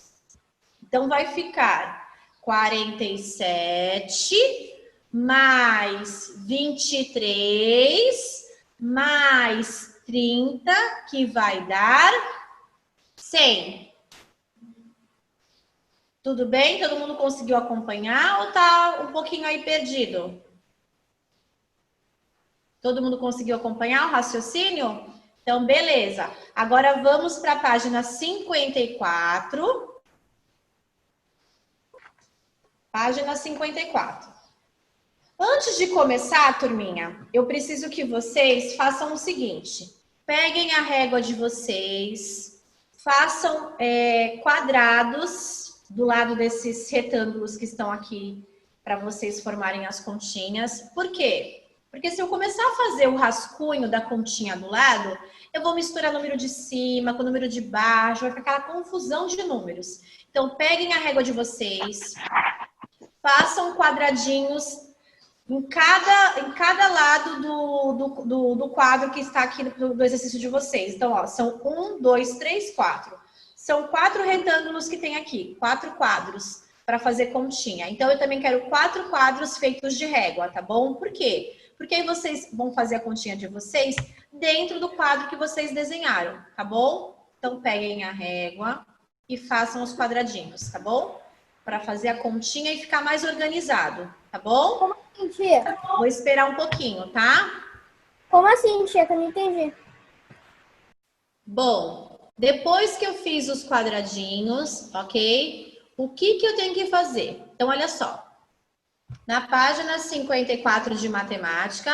Então, vai ficar 47 mais 23 mais 30, que vai dar 100. Tudo bem? Todo mundo conseguiu acompanhar ou tá um pouquinho aí perdido? Todo mundo conseguiu acompanhar o raciocínio? Então, beleza. Agora vamos para a página 54. Página 54. Antes de começar, turminha, eu preciso que vocês façam o seguinte. Peguem a régua de vocês, façam quadrados do lado desses retângulos que estão aqui para vocês formarem as continhas. Por quê? Porque se eu começar a fazer o rascunho da continha do lado, eu vou misturar o número de cima com o número de baixo, vai ficar aquela confusão de números. Então, peguem a régua de vocês, façam quadradinhos em cada lado do quadro que está aqui do exercício de vocês. Então, ó, são 1, 2, 3, 4. São 4 retângulos que tem aqui, 4 quadros para fazer continha. Então, eu também quero 4 quadros feitos de régua, tá bom? Por quê? Porque aí vocês vão fazer a continha de vocês dentro do quadro que vocês desenharam, tá bom? Então, peguem a régua e façam os quadradinhos, tá bom? Para fazer a continha e ficar mais organizado, tá bom? Como assim, tia? Vou esperar um pouquinho, tá? Como assim, tia? Que eu não entendi. Bom, depois que eu fiz os quadradinhos, ok? O que eu tenho que fazer? Então, olha só. Na página 54 de matemática,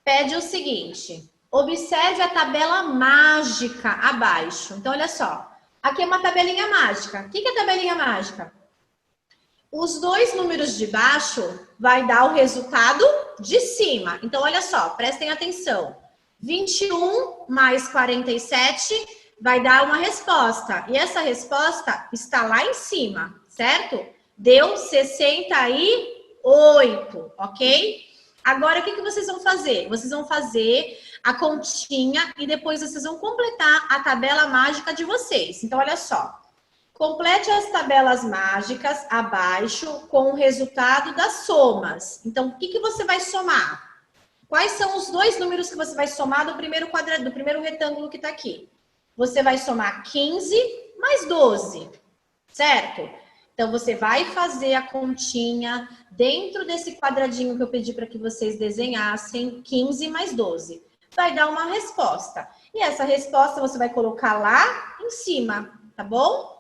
pede o seguinte. Observe a tabela mágica abaixo. Então, olha só. Aqui é uma tabelinha mágica. O que é tabelinha mágica? Os dois números de baixo vai dar o resultado de cima. Então, olha só, prestem atenção. 21 mais 47 vai dar uma resposta. E essa resposta está lá em cima, certo? Deu 68, ok? Agora, o que vocês vão fazer? Vocês vão fazer a continha e depois vocês vão completar a tabela mágica de vocês. Então, olha só. Complete as tabelas mágicas abaixo com o resultado das somas. Então, o que você vai somar? Quais são os dois números que você vai somar do primeiro quadrado, do primeiro retângulo que está aqui? Você vai somar 15 mais 12, certo? Então, você vai fazer a continha dentro desse quadradinho que eu pedi para que vocês desenhassem, 15 mais 12. Vai dar uma resposta. E essa resposta você vai colocar lá em cima, tá bom?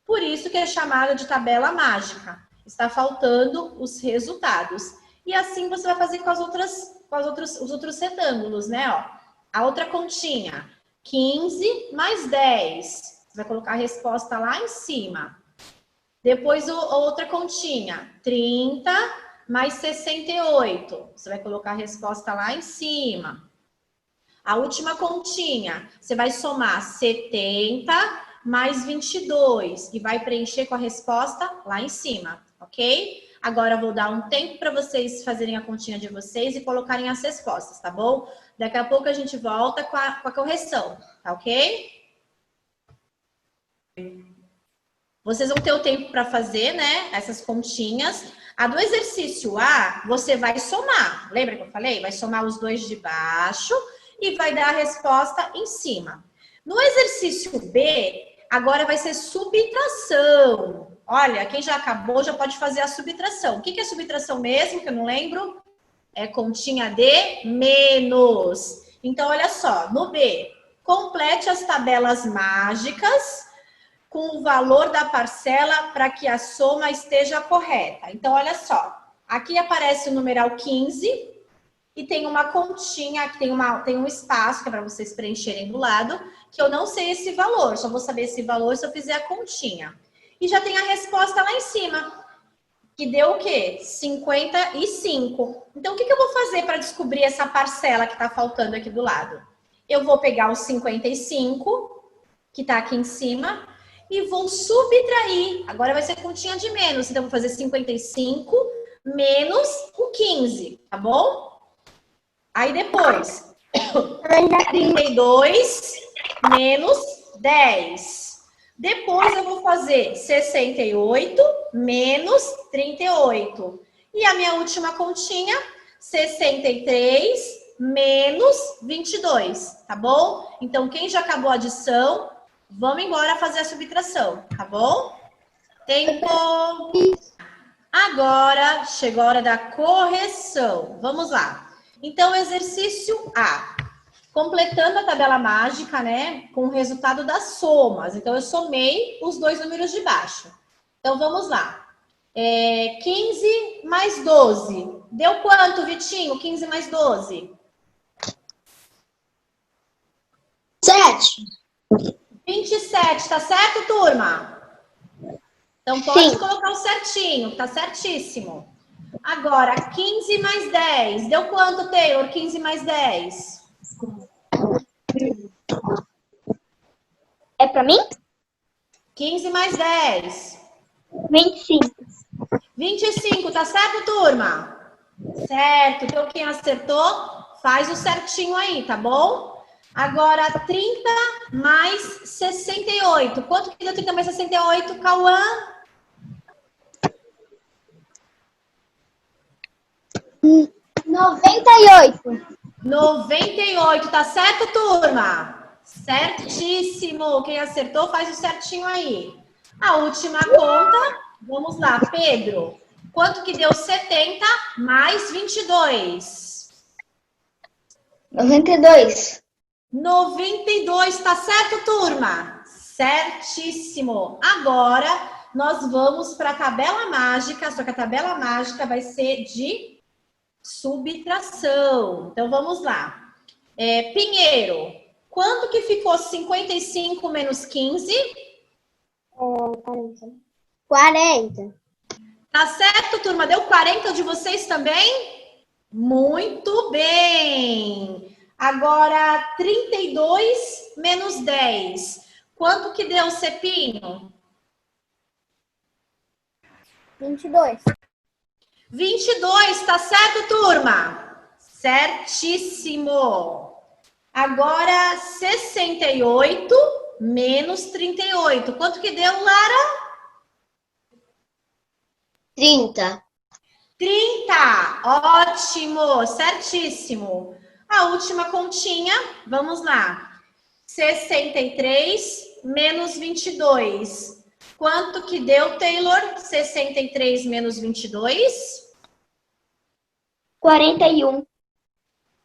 Por isso que é chamada de tabela mágica. Está faltando os resultados. E assim você vai fazer com os outros retângulos, né? Ó, a outra continha, 15 mais 10. Você vai colocar a resposta lá em cima. Depois a outra continha, 30 mais 68. Você vai colocar a resposta lá em cima. A última continha, você vai somar 70 mais 22 e vai preencher com a resposta lá em cima, ok? Agora eu vou dar um tempo para vocês fazerem a continha de vocês e colocarem as respostas, tá bom? Daqui a pouco a gente volta com a correção, tá ok? Vocês vão ter o tempo para fazer, né, essas continhas. A do exercício A, você vai somar. Lembra que eu falei? Vai somar os dois de baixo e vai dar a resposta em cima. No exercício B, agora vai ser subtração. Olha, quem já acabou já pode fazer a subtração. O que é subtração mesmo, que eu não lembro? É continha de menos. Então, olha só, no B, complete as tabelas mágicas com o valor da parcela para que a soma esteja correta. Então, olha só, aqui aparece o numeral 15 e tem uma continha, que tem um espaço que é para vocês preencherem do lado, que eu não sei esse valor, só vou saber esse valor se eu fizer a continha. E já tem a resposta lá em cima, que deu o quê? 55. Então, o que eu vou fazer para descobrir essa parcela que está faltando aqui do lado? Eu vou pegar o 55, que está aqui em cima, e vou subtrair. Agora vai ser continha de menos. Então, eu vou fazer 55 menos o 15, tá bom? Aí depois, 32 menos 10. Depois eu vou fazer 68 menos 38. E a minha última continha, 63 menos 22, tá bom? Então, quem já acabou a adição, vamos embora fazer a subtração, tá bom? Tempo! Agora chegou a hora da correção. Vamos lá. Então, exercício A. Completando a tabela mágica, né? Com o resultado das somas. Então, eu somei os dois números de baixo. Então, vamos lá. 15 mais 12. Deu quanto, Vitinho? 15 mais 12? 7. 27, tá certo, turma? Então, pode colocar o certinho, tá certíssimo. Agora, 15 mais 10. Deu quanto, Taylor? 15 mais 10? É pra mim? 15 mais 10. 25. 25, tá certo, turma? Certo. Então, quem acertou, faz o certinho aí, tá bom? Agora, 30 mais 68. Quanto que deu 30 mais 68, Cauã? 98. 98, tá certo, turma? Certíssimo. Quem acertou, faz o certinho aí. A última conta, vamos lá, Pedro. Quanto que deu 70 mais 22? 92. 92, tá certo, turma? Certíssimo. Agora, nós vamos para a tabela mágica, só que a tabela mágica vai ser de subtração. Então, vamos lá. Pinheiro, quanto que ficou 55 menos 15? 40. Tá certo, turma? Deu 40 de vocês também? Muito bem! Agora, 32 menos 10. Quanto que deu, Cepinho? 22. 22, tá certo, turma? Certíssimo! Agora, 68 menos 38. Quanto que deu, Lara? 30. 30, ótimo, certíssimo. A última continha, vamos lá. 63 menos 22. Quanto que deu, Taylor? 63 menos 22? 41.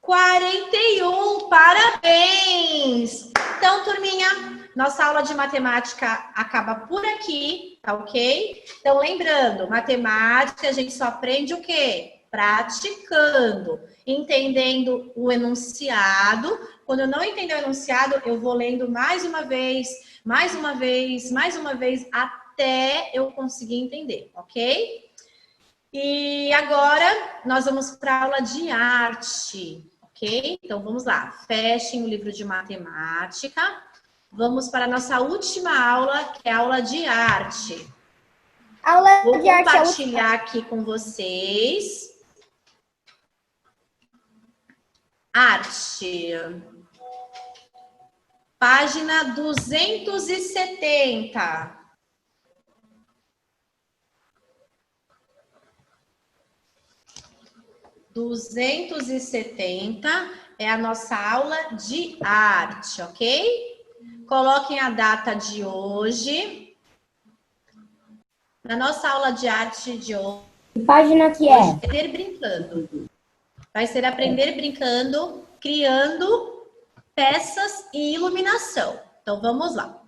41, parabéns! Então, turminha, nossa aula de matemática acaba por aqui, tá ok? Então, lembrando, matemática a gente só aprende o quê? Praticando, entendendo o enunciado. Quando eu não entender o enunciado, eu vou lendo mais uma vez, mais uma vez, mais uma vez, até eu conseguir entender, ok? E agora nós vamos para a aula de arte, ok? Então vamos lá, fechem o livro de matemática. Vamos para a nossa última aula, que é a aula de arte. Aula Vou de arte é compartilhar aqui com vocês. Arte. Página 270. É a nossa aula de arte, ok? Coloquem a data de hoje. Na nossa aula de arte de hoje, Que página que é? aprender brincando. Vai ser aprender brincando, criando peças e iluminação. Então, vamos lá.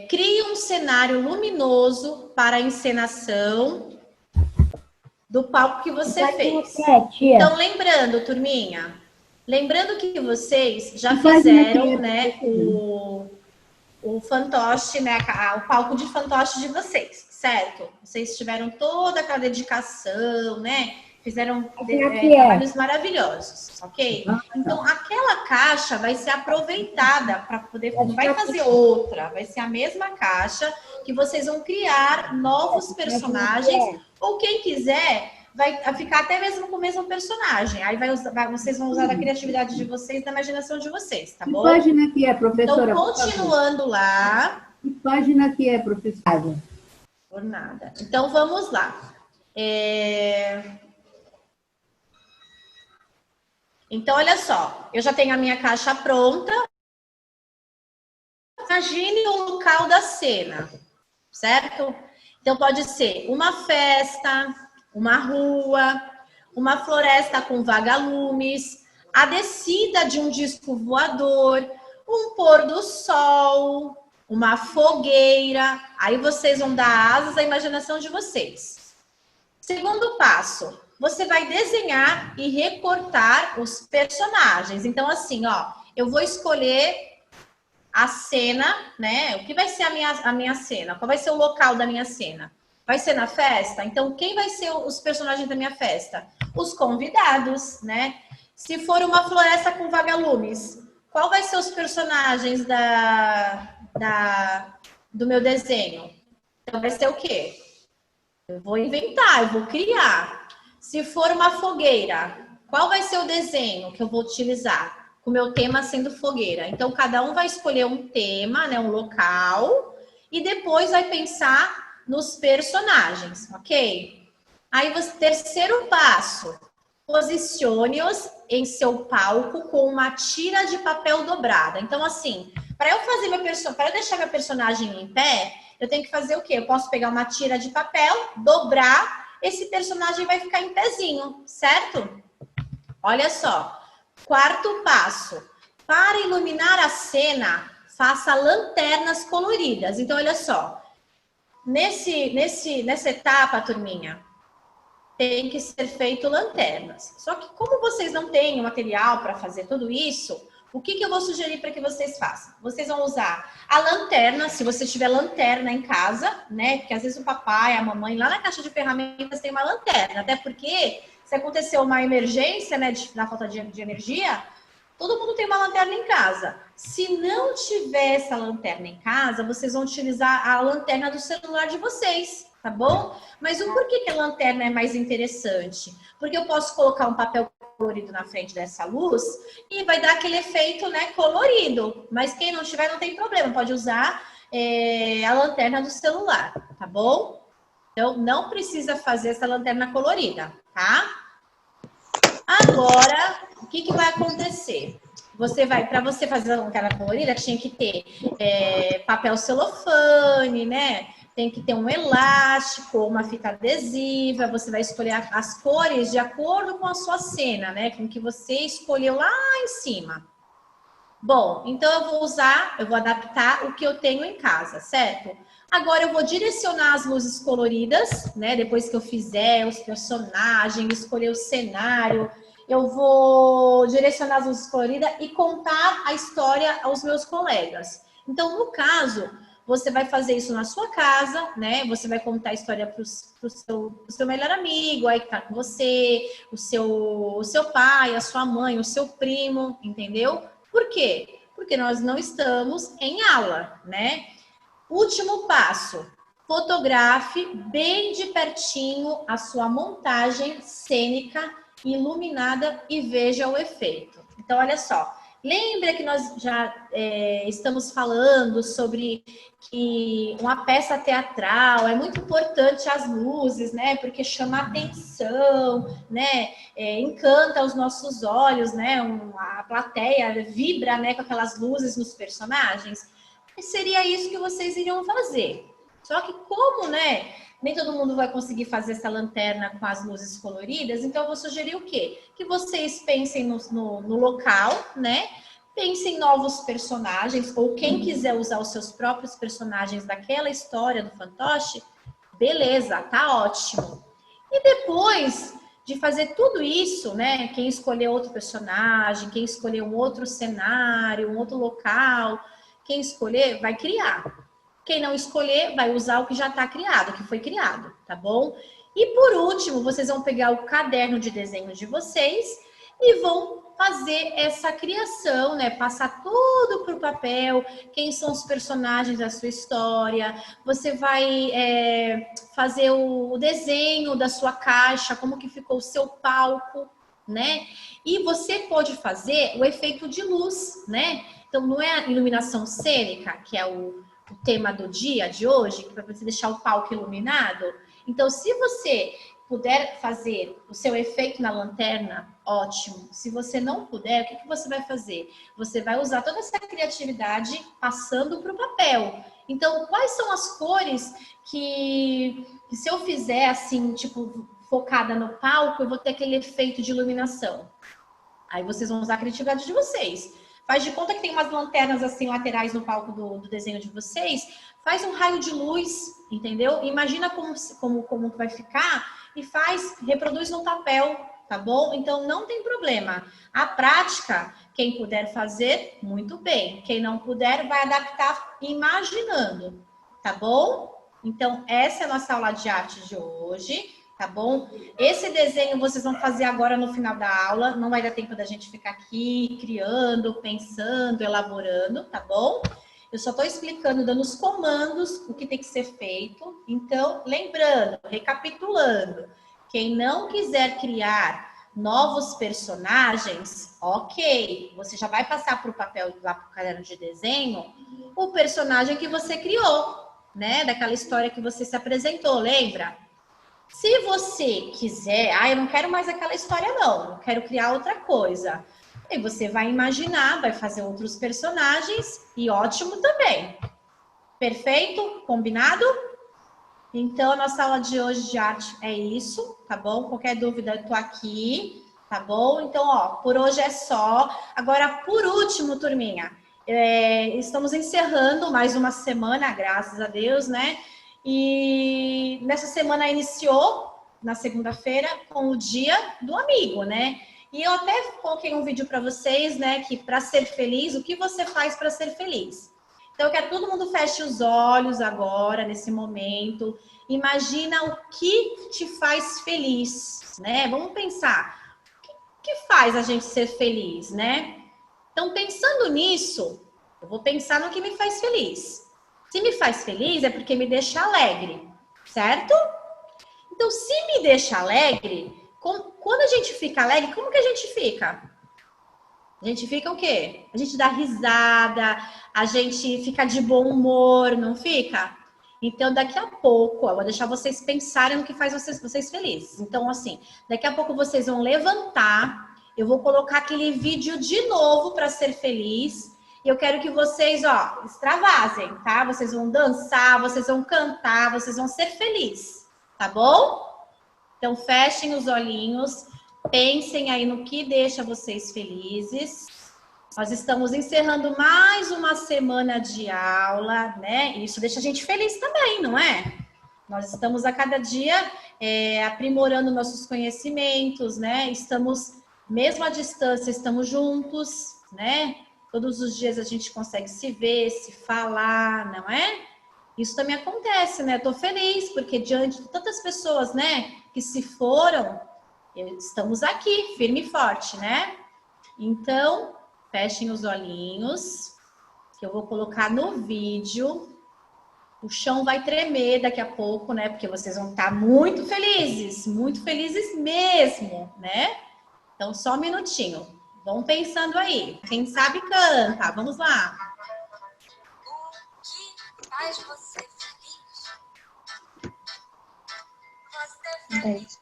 Crie um cenário luminoso para a encenação do palco que você fez. Então, lembrando, turminha, lembrando que vocês já fizeram, né, o fantoche, né, o palco de fantoche de vocês, certo? Vocês tiveram toda aquela dedicação, né? Fizeram trabalhos maravilhosos, ok? Então, aquela caixa vai ser aproveitada para poder... Não vai fazer outra, vai ser a mesma caixa que vocês vão criar novos personagens, ou quem quiser vai ficar até mesmo com o mesmo personagem. Aí vocês vão usar a criatividade de vocês, da imaginação de vocês, tá bom? Que página que é, professora? Então, continuando lá. Que página que é, professora? Por nada. Então, vamos lá. Então, olha só. Eu já tenho a minha caixa pronta. Imagine o local da cena, certo? Então, pode ser uma festa, uma rua, uma floresta com vagalumes, a descida de um disco voador, um pôr do sol, uma fogueira. Aí vocês vão dar asas à imaginação de vocês. Segundo passo, você vai desenhar e recortar os personagens. Então, assim, ó, eu vou escolher a cena, né? O que vai ser a minha cena? Qual vai ser o local da minha cena? Vai ser na festa? Então, quem vai ser os personagens da minha festa? Os convidados, né? Se for uma floresta com vagalumes, qual vai ser os personagens do meu desenho? Então, vai ser o quê? Eu vou inventar, eu vou criar. Se for uma fogueira, qual vai ser o desenho que eu vou utilizar? Com o meu tema sendo fogueira. Então, cada um vai escolher um tema, né, um local, e depois vai pensar nos personagens, ok? Aí, terceiro passo, posicione-os em seu palco com uma tira de papel dobrada. Então, assim, para eu deixar meu personagem em pé, eu tenho que fazer o quê? Eu posso pegar uma tira de papel, dobrar, esse personagem vai ficar em pezinho, certo? Olha só. Quarto passo. Para iluminar a cena, faça lanternas coloridas. Então, olha só. Nessa etapa, turminha, tem que ser feito lanternas. Só que como vocês não têm o material para fazer tudo isso, o que eu vou sugerir para que vocês façam? Vocês vão usar a lanterna, se você tiver lanterna em casa, né? Porque às vezes o papai, a mamãe, lá na caixa de ferramentas tem uma lanterna. Até porque se aconteceu uma emergência, né, na falta de energia, todo mundo tem uma lanterna em casa. Se não tiver essa lanterna em casa, vocês vão utilizar a lanterna do celular de vocês, tá bom? Mas o porquê que a lanterna é mais interessante? Porque eu posso colocar um papel colorido na frente dessa luz e vai dar aquele efeito, né, colorido. Mas quem não tiver, não tem problema, pode usar a lanterna do celular, tá bom? Então, não precisa fazer essa lanterna colorida, tá? Agora, o que vai acontecer? Para você fazer a lanterna colorida, tinha que ter papel celofane, né? Tem que ter um elástico, uma fita adesiva. Você vai escolher as cores de acordo com a sua cena, né? Com o que você escolheu lá em cima. Bom, então eu vou adaptar o que eu tenho em casa, certo? Agora eu vou direcionar as luzes coloridas, né? Depois que eu fizer os personagens, escolher o cenário, eu vou direcionar as luzes coloridas e contar a história aos meus colegas. Então, no caso, você vai fazer isso na sua casa, né? Você vai contar a história pro seu melhor amigo, aí que tá com você, o seu pai, a sua mãe, o seu primo, entendeu? Por quê? Porque nós não estamos em aula, né? Último passo, fotografe bem de pertinho a sua montagem cênica iluminada e veja o efeito. Então, olha só, lembra que nós já estamos falando sobre que uma peça teatral é muito importante as luzes, né? Porque chama atenção, né? Encanta os nossos olhos, né? A plateia vibra, né, com aquelas luzes nos personagens. E seria isso que vocês iriam fazer. Só que como, né, nem todo mundo vai conseguir fazer essa lanterna com as luzes coloridas, então eu vou sugerir o quê? Que vocês pensem no local, né? Pensem em novos personagens, ou quem quiser usar os seus próprios personagens daquela história do fantoche, beleza, tá ótimo. E depois de fazer tudo isso, né? Quem escolher outro personagem, quem escolher um outro cenário, um outro local, quem escolher vai criar. Quem não escolher vai usar o que já está criado, o que foi criado, tá bom? E por último, vocês vão pegar o caderno de desenho de vocês e vão fazer essa criação, né? Passar tudo para o papel, quem são os personagens da sua história. Você vai fazer o desenho da sua caixa, como que ficou o seu palco, né? E você pode fazer o efeito de luz, né? Então, não é a iluminação cênica, que é o tema do dia de hoje, que é para você deixar o palco iluminado. Então, se você puder fazer o seu efeito na lanterna, ótimo. Se você não puder, o que você vai fazer? Você vai usar toda essa criatividade passando para o papel. Então, quais são as cores que se eu fizer assim, tipo, focada no palco, eu vou ter aquele efeito de iluminação? Aí vocês vão usar a criatividade de vocês. Faz de conta que tem umas lanternas assim laterais no palco do desenho de vocês. Faz um raio de luz, entendeu? Imagina como vai ficar e reproduz no papel, tá bom? Então não tem problema. A prática, quem puder fazer, muito bem. Quem não puder, vai adaptar imaginando, tá bom? Então essa é a nossa aula de arte de hoje. Tá bom? Esse desenho vocês vão fazer agora no final da aula. Não vai dar tempo da gente ficar aqui criando, pensando, elaborando, tá bom? Eu só estou explicando, dando os comandos, o que tem que ser feito. Então, lembrando, recapitulando, quem não quiser criar novos personagens, ok, você já vai passar para o papel, lá para o caderno de desenho, o personagem que você criou, né? Daquela história que você se apresentou, lembra? Se você quiser, eu não quero mais aquela história não, eu quero criar outra coisa. E você vai imaginar, vai fazer outros personagens e ótimo também. Perfeito? Combinado? Então, a nossa aula de hoje de arte é isso, tá bom? Qualquer dúvida, eu tô aqui, tá bom? Então, ó, por hoje é só. Agora, por último, turminha, estamos encerrando mais uma semana, graças a Deus, né? E nessa semana iniciou, na segunda-feira, com o Dia do Amigo, né? E eu até coloquei um vídeo para vocês, né? Que para ser feliz, o que você faz para ser feliz? Então, eu quero que todo mundo feche os olhos agora, nesse momento. Imagina o que te faz feliz, né? Vamos pensar. O que faz a gente ser feliz, né? Então, pensando nisso, eu vou pensar no que me faz feliz. Se me faz feliz, é porque me deixa alegre, certo? Então, se me deixa alegre, quando a gente fica alegre, como que a gente fica? A gente fica o quê? A gente dá risada, a gente fica de bom humor, não fica? Então, daqui a pouco, eu vou deixar vocês pensarem no que faz vocês felizes. Então, assim, daqui a pouco vocês vão levantar, eu vou colocar aquele vídeo de novo para ser feliz. E eu quero que vocês, ó, extravasem, tá? Vocês vão dançar, vocês vão cantar, vocês vão ser felizes, tá bom? Então, fechem os olhinhos, pensem aí no que deixa vocês felizes. Nós estamos encerrando mais uma semana de aula, né? Isso deixa a gente feliz também, não é? Nós estamos a cada dia aprimorando nossos conhecimentos, né? Estamos, mesmo à distância, estamos juntos, né? Todos os dias a gente consegue se ver, se falar, não é? Isso também acontece, né? Estou feliz, porque diante de tantas pessoas, né, que se foram, estamos aqui, firme e forte, né? Então, fechem os olhinhos, que eu vou colocar no vídeo. O chão vai tremer daqui a pouco, né? Porque vocês vão estar muito felizes mesmo, né? Então, só um minutinho. Vão pensando aí. Quem sabe canta. Vamos lá. O que faz você feliz? Você feliz? O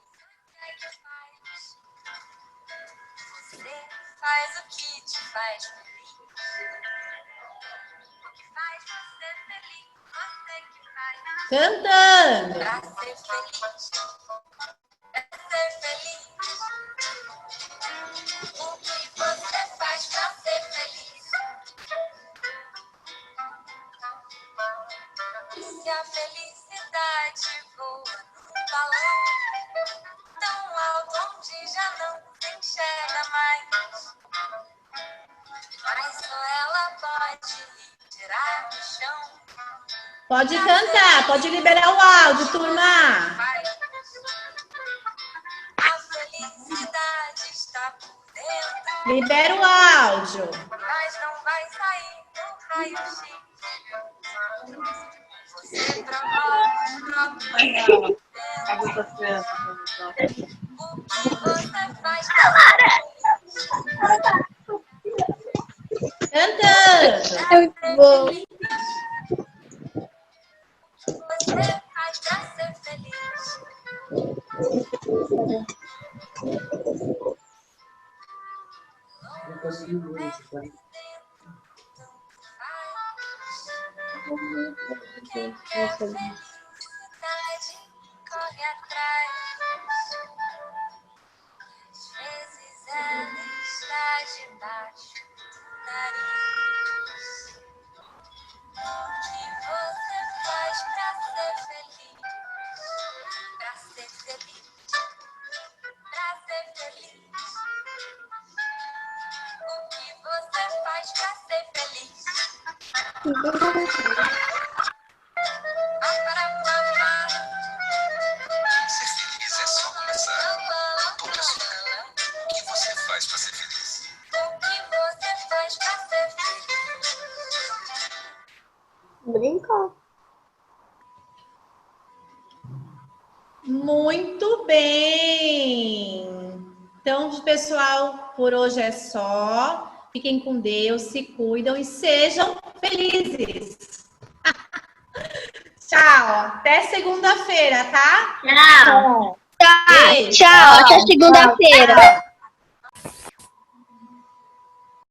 que é que faz? Você faz o que te faz feliz? O que faz você feliz? Você que faz. Cantando. Pra ser feliz. É ser feliz. O que você faz pra ser feliz? Se a felicidade voa num balão tão alto onde já não se enxerga mais, mas só ela pode lhe tirar do chão. Pode cantar, pode liberar o áudio, turma. A felicidade está por dentro, Libera o áudio. mas não vai sair no raio-x. Você provoca o próprio o que você faz Cantando. bom. Você faz pra ser feliz. Quem quer felicidade corre atrás. Às vezes ela está debaixo do nariz. O que você faz pra ser feliz? Pra ser feliz. Pra ser feliz. O que você faz pra ser feliz? Ser feliz é só começar. Toca sua. O que você faz para ser feliz? O que você faz pra ser feliz? Muito bem! Então, pessoal, por hoje é só. Fiquem com Deus, se cuidam e sejam felizes. Tchau, até segunda-feira, tá? Tchau. Beijo. Tchau, até segunda-feira.